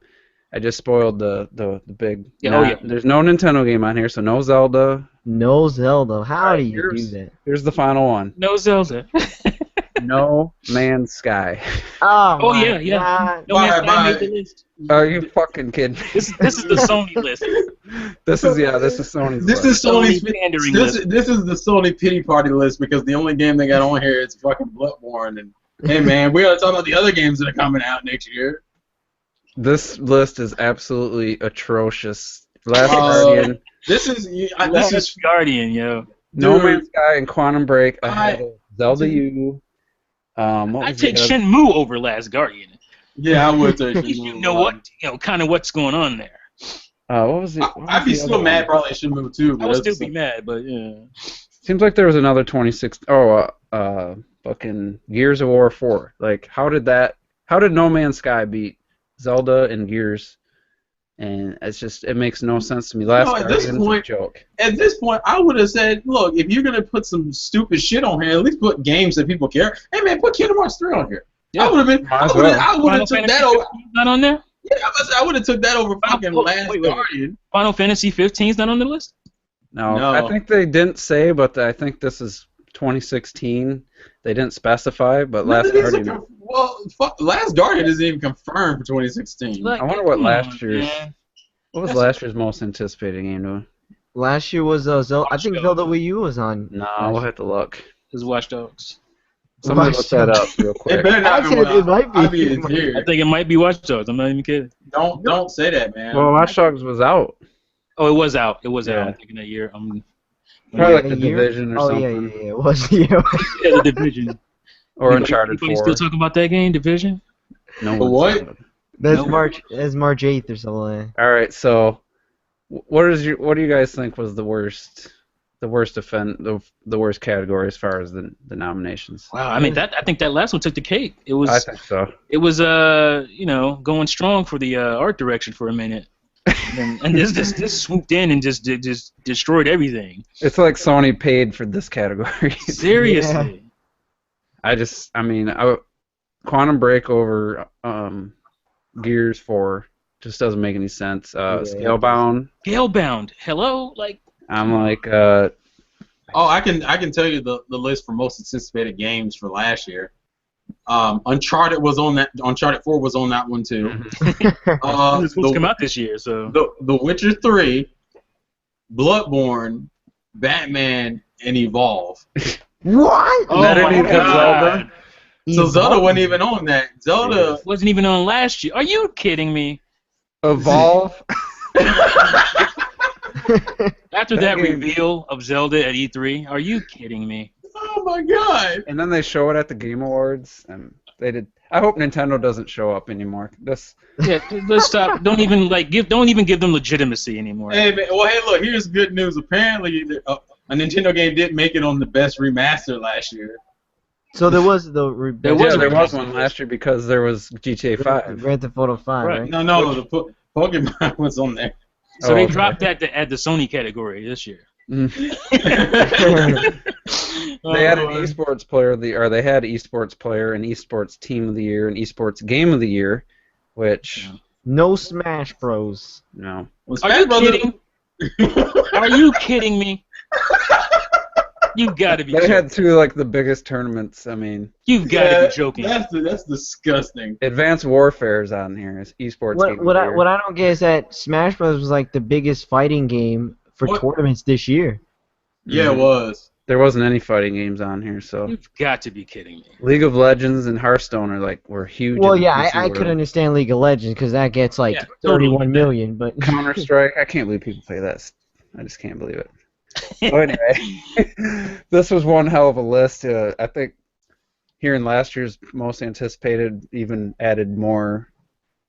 I just spoiled the big. Yeah, There's no Nintendo game on here, so no Zelda. No Zelda. How do you do Here's- that? Here's the final one. No Zelda. No Man's Sky. Oh, Oh, my yeah, yeah. God. No Man's Sky Bye. made the list. Are you fucking kidding me? This is the Sony list. This is Sony's. This list. is Sony's pandering this, list. this is the Sony pity party list because the only game they got on here is fucking Bloodborne. And hey man, we gotta talk about the other games that are coming out next year. This list is absolutely atrocious. Last Guardian, This is Guardian, yo. No dude, Man's Sky, and Quantum Break ahead of Zelda U. What I was take the other- Shenmue over Last Guardian. yeah, I would say. You know what? Kind of what's going on there. What was it? I'd be still mad probably Shenmue too. I would still be mad, but yeah. Seems like there was another 2016. Fucking Gears of War 4. Like, how did No Man's Sky beat Zelda and Gears? And it makes no sense to me. Last at this Guardian's point- a joke. At this point, I would have said, look, if you're gonna put some stupid shit on here, at least put games that people care. Hey man, put Kingdom Hearts 3 on here. Yeah, I would have been. might as I would well. have took that over. Not on there. Yeah, I would have took that over fucking Last wait. Guardian. Final Fantasy 15 is not on the list. No, No. I think they didn't say, but I think this is 2016. They didn't specify, but Last Guardian. Last Guardian isn't even confirmed for 2016. Like, I wonder what come last on, year's. man. What was last year's most anticipated game? To Last year was Zelda. I think Zelda Wii U was on. No, we'll have to look. Is Watch Dogs. Somebody look that up real It quick. better not be. Actually, it might be. I'll be in I tears. think it might be Watch Dogs. I'm not even kidding. Don't say that, man. Well, Watch Dogs was out. Oh, it was out. It was out. Yeah. I'm thinking that year. Probably Yeah, like a the year? Division or Oh something. yeah, it was. Yeah. Yeah, the Division. Or Anybody- Uncharted anybody 4. still talking about that game, Division? No But one's what? talking about it. That's Nope. March 8th or something. All right, so what do you guys think was the worst category as far as the nominations? Wow. I mean, I think that last one took the cake. It was. I think so. It was going strong for the art direction for a minute, and this swooped in and just destroyed everything. It's like Sony paid for this category. Seriously. Quantum Break over Gears 4 just doesn't make any sense. Scalebound, Scalebound. Hello, like. I'm like, Oh, I can tell you the list for most anticipated games for last year. Uncharted was on that. Uncharted 4 was on that one too. It's supposed to come out this year, so. The Witcher 3, Bloodborne, Batman, and Evolve. What? Oh That my didn't even have God. Zelda? So Zelda wasn't even on that. Zelda. Wasn't even on last year. Are you kidding me? Evolve. After that reveal of Zelda at E3, are you kidding me? Oh my god! And then they show it at the Game Awards, and they did. I hope Nintendo doesn't show up anymore. Yeah, let's stop. Don't even give them legitimacy anymore. Hey, man, well, hey, look. Here's good news. Apparently, a Nintendo game did make it on the best remaster last year. So there was there was one last year because there was GTA 5. Grand Theft Auto 5, right? No, the Pokemon was on there. So they dropped that at the Sony category this year. They had an esports player they had esports player, an esports team of the year, an esports game of the year, which no Smash Bros. No. Are you kidding? Are you kidding me? You've got to be. They had two like the biggest tournaments. I mean, you've got to be joking. That's disgusting. Advanced Warfare is on here. It's esports. What I don't get is that Smash Bros was like the biggest fighting game for tournaments this year. Yeah, it was. There wasn't any fighting games on here, so. You've got to be kidding me. League of Legends and Hearthstone were huge. Well, yeah, I could understand League of Legends because that gets like 31 million, but Counter-Strike, I can't believe people play that. I just can't believe it. So anyway, this was one hell of a list. I think here in last year's most anticipated even added more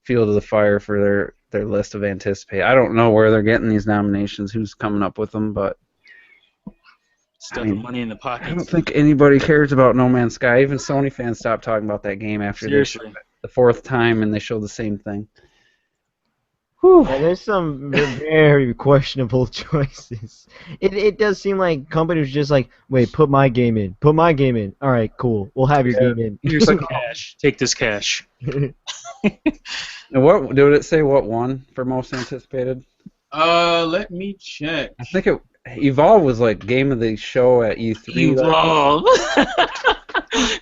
fuel to the fire for their list of anticipated. I don't know where they're getting these nominations, who's coming up with them, but stuffing money in the pockets. I don't think anybody cares about No Man's Sky. Even Sony fans stopped talking about that game after they showed it the fourth time, and they showed the same thing. Yeah, there's some very questionable choices. It does seem like companies just like, wait, put my game in. Put my game in. All right, cool. We'll have your game in. Here's some cash. Take this cash. And what did it say? What won for most anticipated? Let me check. I think Evolve was like game of the show at E3. Evolve.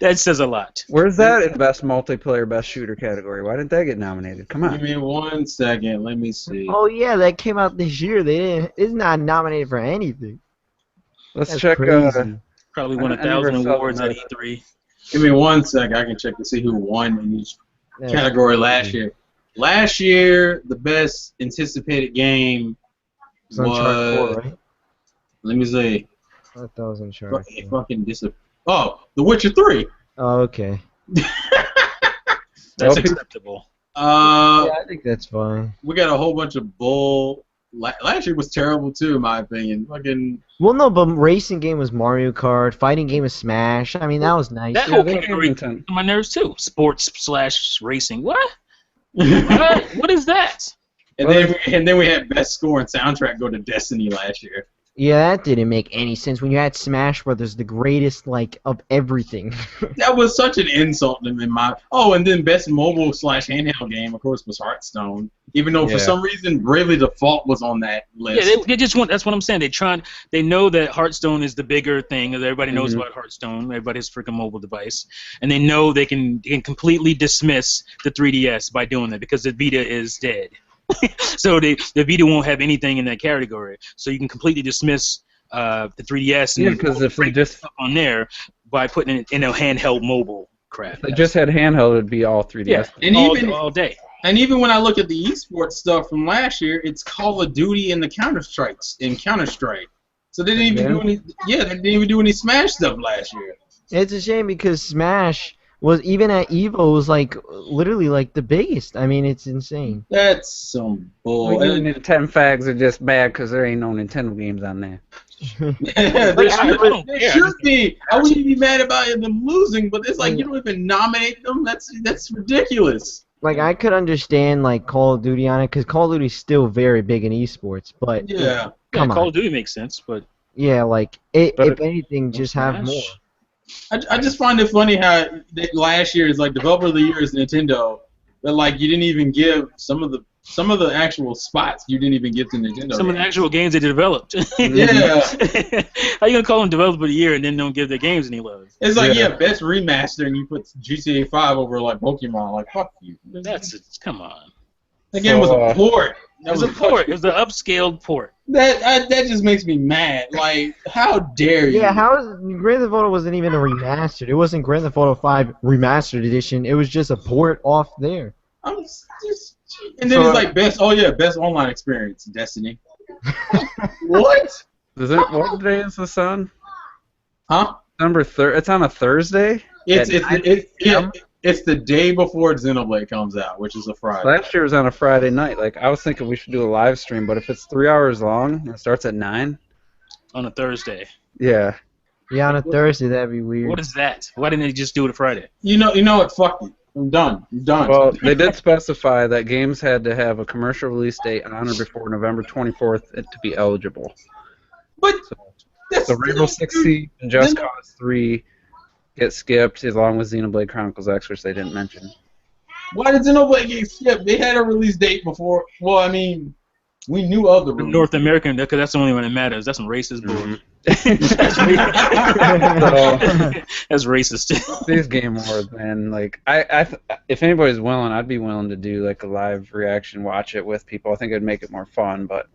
That says a lot. Where's that in best multiplayer, best shooter category? Why didn't that get nominated? Come on. Give me 1 second. Let me see. Oh yeah, that came out this year. It's not nominated for anything. Let's check. Probably won 1,000 awards at E3. Give me 1 second. I can check to see who won in each category last year. Last year, the best anticipated game was. Uncharted 4, right? Let me see. I thought it was Uncharted 4. Fucking Oh, The Witcher 3. Oh, okay. That's acceptable. Yeah, I think that's fine. We got a whole bunch of bull. Last year was terrible too, in my opinion. Fucking. Well, no, but racing game was Mario Kart. Fighting game was Smash. I mean, that was nice. That whole category on my nerves too. Sports/racing. What? What is that? And then we had best score and soundtrack go to Destiny last year. Yeah, that didn't make any sense when you had Smash Brothers, the greatest of everything. That was such an insult in my. Oh, and then best mobile/handheld game, of course, was Hearthstone. Even though for some reason Bravely Default was on that list. Yeah, they just want. That's what I'm saying. They know that Hearthstone is the bigger thing. Everybody knows about Hearthstone. Everybody has a freaking mobile device, and they know they can completely dismiss the 3DS by doing that because the Vita is dead. So the Vita won't have anything in that category. So you can completely dismiss the 3DS and because if they just on there by putting it in a handheld mobile crap. If they just had handheld, it'd be all 3DS. Yeah, and all day. And even when I look at the esports stuff from last year, it's Call of Duty and the Counter-Strike. So they didn't even do any. Yeah, they didn't even do any Smash stuff last year. It's a shame because Smash was even at Evo was like literally like the biggest. I mean, it's insane. That's some bull. Nintendo fags are just bad because there ain't no Nintendo games on there. There should be. I wouldn't be mad about them losing, but it's like you don't even nominate them. That's ridiculous. Like I could understand like Call of Duty on it because Call of Duty is still very big in esports, but come on. Call of Duty makes sense, but yeah, like if anything, just have more. I just find it funny how last year is like Developer of the Year is Nintendo, but like you didn't even give some of the actual spots you didn't even give to Nintendo. Some of the actual games they developed. Yeah. How you gonna call them Developer of the Year and then don't give their games any love? It's like best remaster and you put GTA 5 over like Pokemon. Like fuck you. Come on. That game was a port. It was a port. It was an upscaled port. That just makes me mad. Like, how dare you? Yeah, Grand Theft Auto wasn't even a remastered. It wasn't Grand Theft Auto 5 Remastered Edition. It was just a port off there. I'm just And then it's like best online experience, Destiny. What? What day is this on? Huh? December 3rd. It's on a Thursday. It's the day before Xenoblade comes out, which is a Friday. Last year was on a Friday night. Like I was thinking we should do a live stream, but if it's 3 hours long and it starts at 9 on a Thursday. Yeah. Yeah, on a Thursday, that'd be weird. What is that? Why didn't they just do it a Friday? You know what? Fuck it. I'm done. Well, they did specify that games had to have a commercial release date on or before November 24th to be eligible. But so Rainbow Six Siege and Just Cause 3 get skipped, along with Xenoblade Chronicles X, which they didn't mention. Why did Xenoblade get skipped? They had a release date before. Well, I mean, we knew of the release. North American, because that's the only one that matters. That's some racist bull. That's racist. These Game Awards, man. Like, if anybody's willing, I'd be willing to do like a live reaction, watch it with people. I think it'd make it more fun. But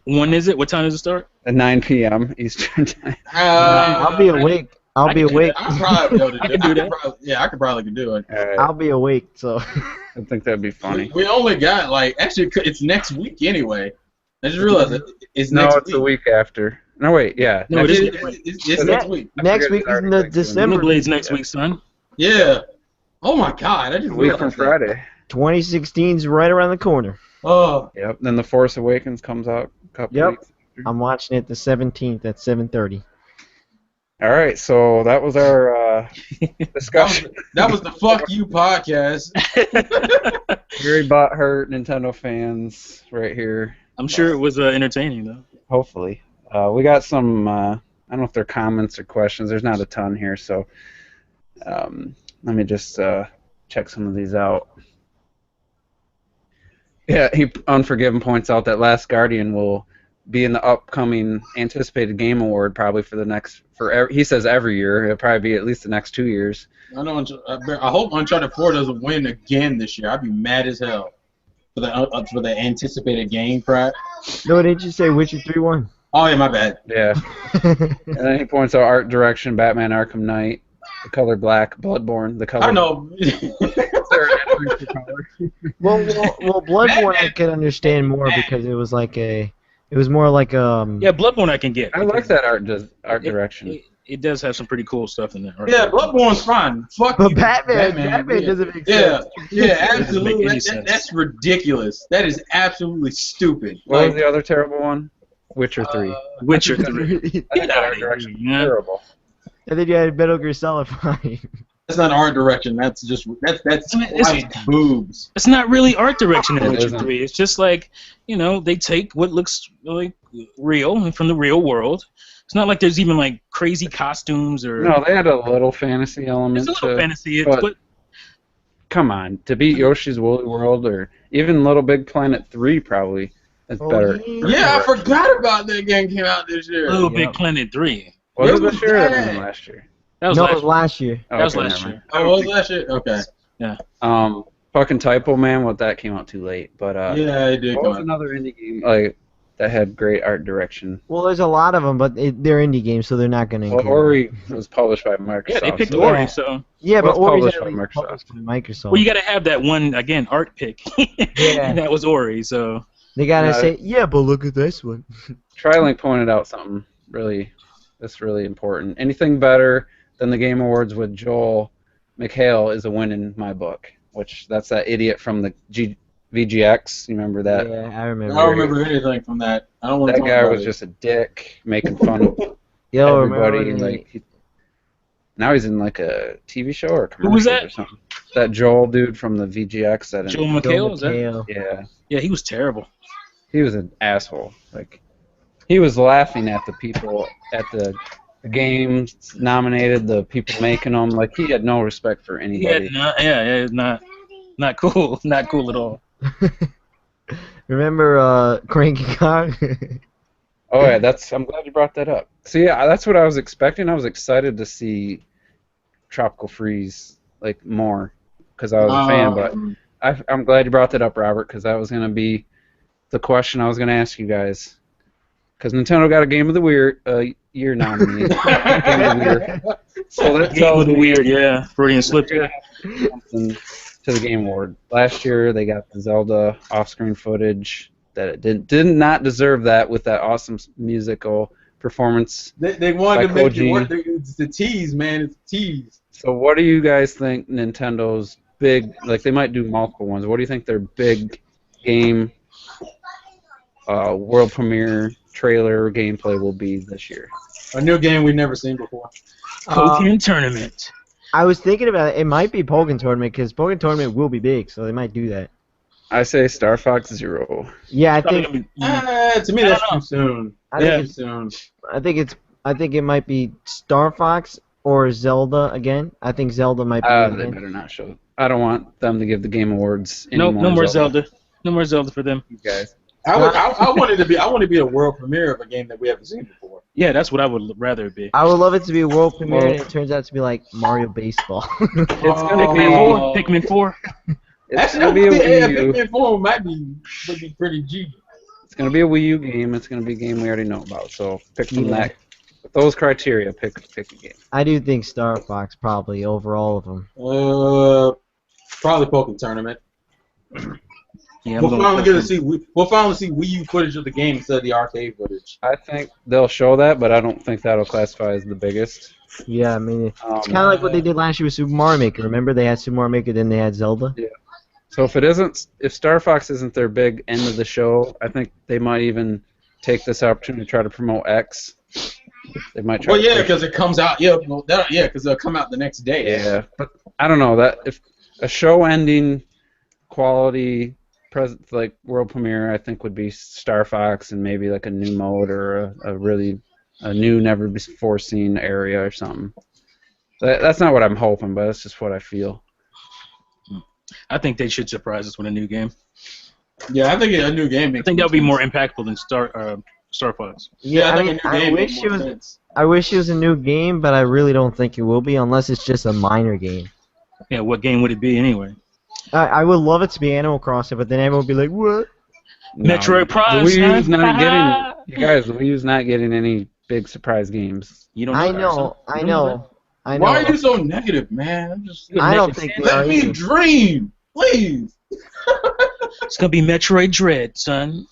when is it? What time does it start? At 9 p.m. Eastern time. I'll be awake. I'll be awake. I'll probably be able to do that. I could probably do it. Right. I'll be awake, so. I think that'd be funny. We only got actually it's next week anyway. I just realized it's next week. No, it's the week after. No, wait, yeah. No, it's next week. Next week is in December. Blade's next week, son. Yeah. Oh my God! I just week from Friday. 2016's right around the corner. Oh. Yep. Then The Force Awakens comes out a couple weeks. I'm watching it the 17th at 7:30. All right, so that was our discussion. That was the Fuck You podcast. Very butthurt Nintendo fans right here. I'm sure it was entertaining, though. Hopefully. We got some, I don't know if they're comments or questions. There's not a ton here, so let me just check some of these out. Yeah, Unforgiven points out that Last Guardian will be in the upcoming anticipated Game Award probably for the next, he says every year. It'll probably be at least the next 2 years. I know. I hope Uncharted 4 doesn't win again this year. I'd be mad as hell for the anticipated game crap. No, didn't you say Witcher 3 won? Oh yeah, my bad. Yeah. And then he points out art direction, Batman Arkham Knight, The Color Black, Bloodborne, The Color. I know. well, Bloodborne I can understand more because it was like it was more like Yeah, Bloodborne I can get. I like that art direction. It does have some pretty cool stuff in there. Right? Yeah, Bloodborne's fine. Fuck but you, Batman doesn't make sense. Yeah, absolutely. That's ridiculous. That is absolutely stupid. What was the other terrible one? Witcher 3. Witcher 3. That art direction terrible. And then you had Metal Gear Solid 5. That's not art direction. That's just that's boobs. It's not really art direction in Witcher 3. It's just like, they take what looks like real from the real world. It's not like there's even like crazy costumes or. No, they had a little fantasy element. It's a little fantasy, but come on, to beat Yoshi's Woolly World or even Little Big Planet 3 probably is better. Yeah, I forgot about that game came out this year. Little Big Planet 3. Was it this year or was it last year? It was last year. That was last year. Oh, it was last year? Okay. Yeah. Fucking Typo Man, that came out too late. But yeah, it did. What was another indie game that had great art direction? Well, there's a lot of them, but they're indie games, so they're not going to. Well, Ori was published by Microsoft. Yeah, they picked Ori, so. Yeah, but Ori's published by Microsoft. Well, you got to have that one again art pick. Yeah. And that was Ori, so. They got to say, yeah, but look at this one. TriLink pointed out something that's really important. Anything better than the Game Awards with Joel McHale is a win in my book. That's that idiot from the VGX. You remember that? Yeah, I remember. I don't remember anything from that. I don't want to. That guy was just a dick, making fun of everybody. Now he's in like a TV show or a commercial. Who was that? Or something. That Joel dude from the VGX. Joel McHale, is that? Yeah. Yeah, he was terrible. He was an asshole. He was laughing at the people at the games nominated, the people making them. He had no respect for anybody. Not cool. Not cool at all. Remember Cranky Kong? Oh yeah, I'm glad you brought that up. So yeah, that's what I was expecting. I was excited to see Tropical Freeze more because I was a fan. But I'm glad you brought that up, Robert, because that was gonna be the question I was gonna ask you guys. Because Nintendo got a Game of the Year nominee. So that's Game of the Weird, yeah. Freudian slip. Something to the Game Award. Last year they got the Zelda off-screen footage that it did not deserve that with that awesome musical performance. They wanted to make Koji. it work. It's a tease, man. It's a tease. So what do you guys think Nintendo's big, like they might do multiple ones, what do you think their big game world premiere trailer gameplay will be this year? A new game we've never seen before. Pokken Tournament. I was thinking about it. It might be Pokken Tournament because Pokken Tournament will be big, so they might do that. I say Star Fox Zero. Yeah, I think. To me, that's too soon. I think Too soon. I think it might be Star Fox or Zelda again. I think Zelda might be. They better not show it. I don't want them to give the Game Awards any No more Zelda. No more Zelda for them. You guys. I want it to be. I want it to be a world premiere of a game that we haven't seen before. Yeah, that's what I would rather it be. I would love it to be a world premiere, and it turns out to be like Mario Baseball. It's gonna be Pikmin 4. It's gonna be a Wii U. Pikmin 4 would be pretty G. It's gonna be a Wii U game. It's gonna be a game we already know about. So pick from that. With those criteria, pick a game. I do think Star Fox probably over all of them. Probably Pokken Tournament. Yeah, We'll finally see Wii U footage of the game instead of the arcade footage. I think they'll show that, but I don't think that'll classify as the biggest. Yeah, I mean, it's kind of like what they did last year with Super Mario Maker. Remember, they had Super Mario Maker, then they had Zelda. Yeah. So if Star Fox isn't their big end of the show, I think they might even take this opportunity to try to promote X. They might try. Well, yeah, because it comes out. Yeah, because it'll come out the next day. Yeah, but I don't know that if a show-ending quality like world premiere, I think would be Star Fox and maybe like a new mode or a new never before seen area or something. That's not what I'm hoping, but that's just what I feel. I think they should surprise us with a new game. Yeah, I think a new game. I think that would be more impactful than Star Fox. Yeah, I think a new game makes more sense. I wish it was a new game, but I really don't think it will be unless it's just a minor game. Yeah, what game would it be anyway? I would love it to be Animal Crossing, but then everyone would be like, "What?" No, Metroid Prime. The Wii U's not getting. You guys, the Wii U's not getting any big surprise games. You don't. I know. Why are you so negative, man? I don't think. Let me dream, please. It's gonna be Metroid Dread, son.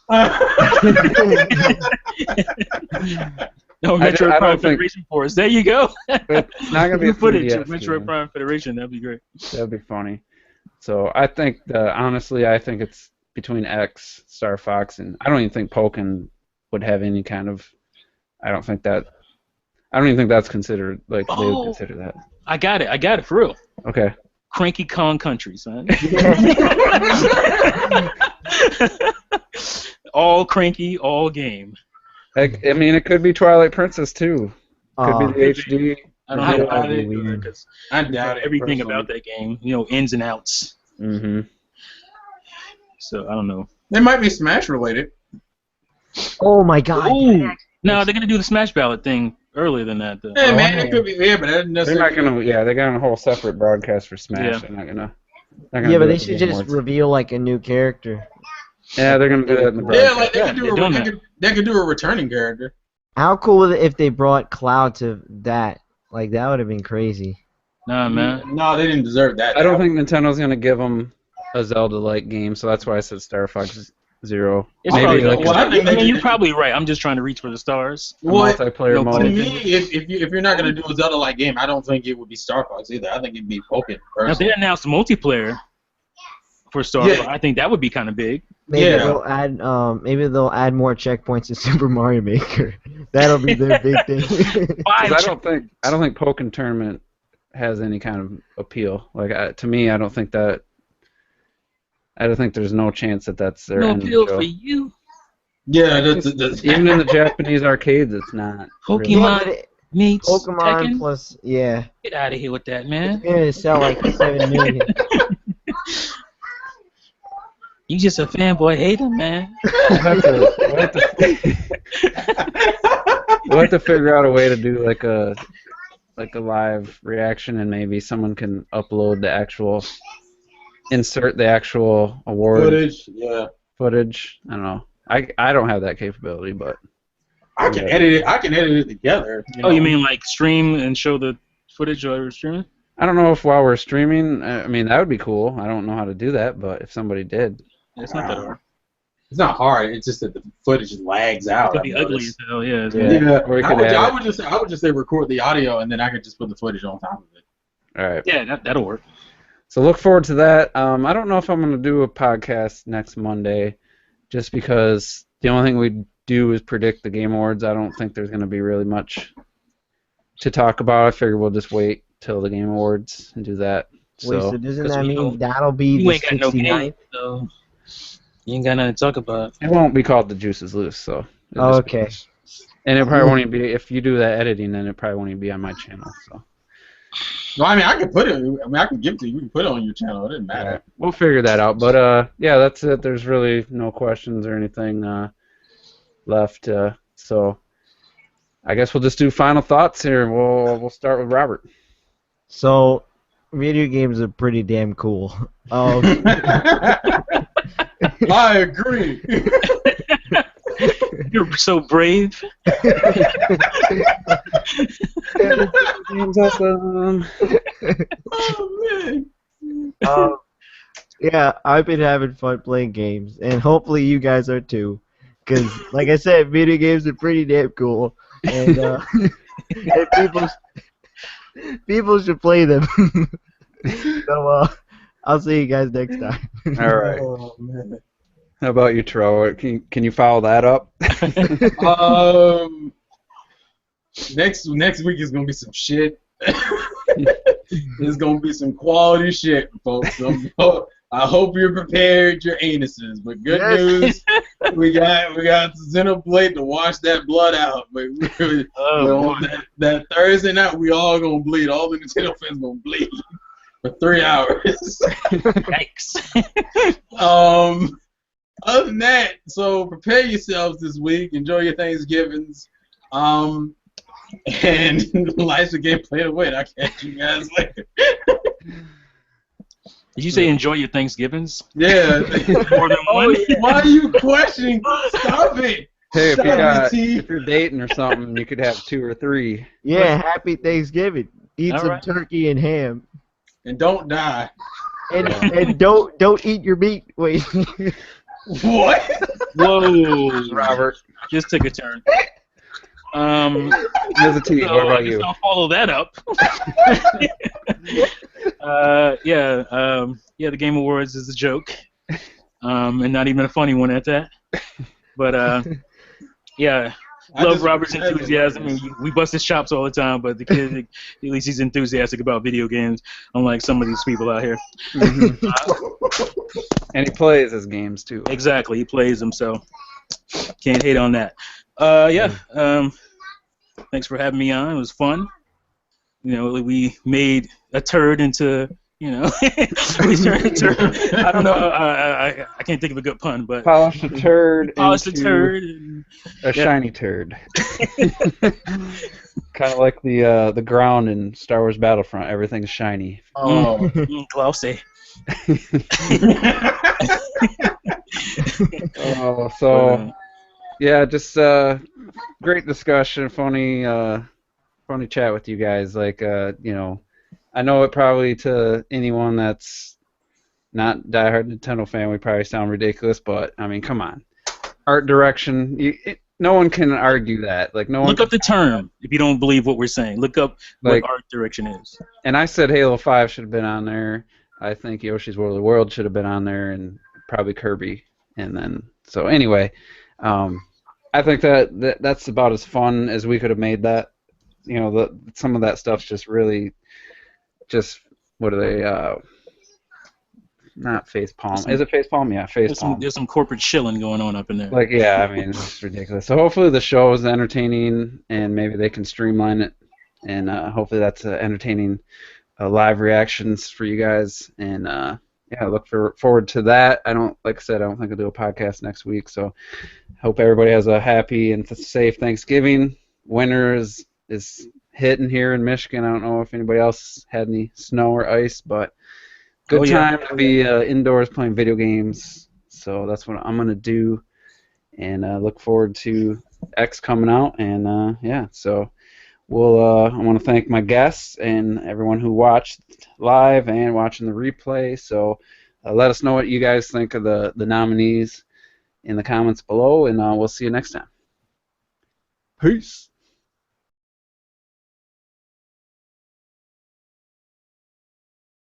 No, Metroid Prime Federation Force. There you go. It's not gonna be footage of Metroid Prime Federation. That'd be great. That'd be funny. So I think honestly, I think it's between X, Star Fox, and I don't even think Pokken would have any kind of. I don't even think that's considered like they would consider that. I got it for real. Okay. Cranky Kong Country, son. All cranky, all game. I mean, it could be Twilight Princess too. Could be the HD. I don't know because I doubt everything about that game. You know, ins and outs. Mm-hmm. So I don't know. It might be Smash related. Oh my God! Ooh. No, they're gonna do the Smash Ballot thing earlier than that. Though. Yeah, man, it could be. Yeah, but that they're not gonna. Yeah, they got a whole separate broadcast for Smash. Yeah. They're not gonna. Yeah, but they should just reveal like a new character. Yeah, they're gonna do that in the broadcast. Yeah, like they could do a returning character. How cool would it if they brought Cloud to that? Like that would have been crazy. Nah, man. No, they didn't deserve that. I don't think Nintendo's gonna give them a Zelda-like game, so that's why I said Star Fox Zero. Maybe you're probably right. I'm just trying to reach for the stars. Multiplayer mode. To me, if you're not gonna do a Zelda-like game, I don't think it would be Star Fox either. I think it'd be Pokken. Now, if they announced multiplayer for Star Fox, I think that would be kind of big. Maybe they'll add more checkpoints in Super Mario Maker. That'll be their big thing. I don't think Pokken Tournament has any kind of appeal. Like to me, I don't think there's no chance that that's their end appeal of the show. For you. Yeah, that's even in the Japanese arcades, it's not. Pokemon meets Pokemon Tekken? plus Get out of here with that, man. It's gonna sell like 7 million. You just a fanboy hater, man. We'll have to figure out a way to do like a live reaction, and maybe someone can upload insert the actual award footage. I don't know. I don't have that capability, but I can edit it. I can edit it together. You mean like stream and show the footage or streaming? I don't know if while we're streaming, I mean, that would be cool. I don't know how to do that, but if somebody did. It's not that hard. It's not hard. It's just that the footage lags out. It could be ugly as hell. Yeah. Yeah. Or I would just say record the audio and then I could just put the footage on top of it. All right. Yeah, that'll work. So look forward to that. I don't know if I'm going to do a podcast next Monday, just because the only thing we do is predict the Game Awards. I don't think there's going to be really much to talk about. I figure we'll just wait till the Game Awards and do that. Wait, so doesn't that mean that'll be you the ain't got no 69th? game, so you ain't got nothing to talk about. It won't be called The Juice is Loose, so. Oh, okay. And it probably won't even be, if you do that editing, then it probably won't even be on my channel, so. No, I mean, I can put it. I mean, I can give it to you. You can put it on your channel. It doesn't matter. Right. We'll figure that out. But yeah, that's it. There's really no questions or anything left. So I guess we'll just do final thoughts here. We'll start with Robert. So, video games are pretty damn cool. I agree. You're so brave. Awesome. Oh man. Yeah, I've been having fun playing games, and hopefully you guys are too. Because, like I said, video games are pretty damn cool, and, and people should play them. So, I'll see you guys next time. All right. Oh man. How about you, Terrell? Can you follow that up? Next week is gonna be some shit. It's gonna be some quality shit, folks. I hope you're prepared, your anuses. But good news, we got Xenoblade to wash that blood out. But that Thursday night, we all gonna bleed. All the Nintendo fans gonna bleed for 3 hours. Yikes. Other than that, so prepare yourselves this week. Enjoy your Thanksgivings. And life's a game played away. I'll catch you guys later. Did you say enjoy your Thanksgivings? Yeah. More than one? Why are you questioning? Stop it. Hey, Stop if you're dating or something, you could have 2 or 3. Yeah, happy Thanksgiving. Eat All some right. turkey and ham. And don't die. And don't eat your meat. Wait. What? Whoa. Robert. Just took a turn. There's a T. So What about I guess you? I'll follow that up. Yeah, the Game Awards is a joke, and not even a funny one at that. But yeah, love Robert's enthusiasm. And we bust his chops all the time, but the kid, at least he's enthusiastic about video games, unlike some of these people out here. And he plays his games too. Exactly, he plays them, so can't hate on that. Yeah. Thanks for having me on. It was fun. You know, we made a turd into, you know, we turned a turd. I don't know. I can't think of a good pun, but Polished a turd. polished a into turd. And, A shiny turd. Kind of like the ground in Star Wars Battlefront. Everything's shiny. Oh. Klausy. Oh, so yeah, just great discussion, funny chat with you guys. Like, you know, I know it probably to anyone that's not diehard Nintendo fan, we probably sound ridiculous, but I mean, come on, art direction. No one can argue that. Like, no one. Look up the term if you don't believe what we're saying. Look up what art direction is. And I said Halo 5 should have been on there. I think Yoshi's World of the World should have been on there, and probably Kirby. And then, so anyway, I think that's about as fun as we could have made that. You know, some of that stuff's just really, just what are they? Not face palm. Is it face palm? Yeah, face palm. There's some corporate shilling going on up in there. Like, yeah, I mean, it's ridiculous. So hopefully the show is entertaining, and maybe they can streamline it, and hopefully that's entertaining live reactions for you guys. And yeah, I look forward to that. Like I said, I don't think I'll do a podcast next week. So hope everybody has a happy and safe Thanksgiving. Winter is hitting here in Michigan. I don't know if anybody else had any snow or ice, but good time to be indoors playing video games. So that's what I'm gonna do, and look forward to X coming out. And yeah, so I want to thank my guests and everyone who watched live and watching the replay. So let us know what you guys think of the nominees in the comments below, and we'll see you next time. Peace.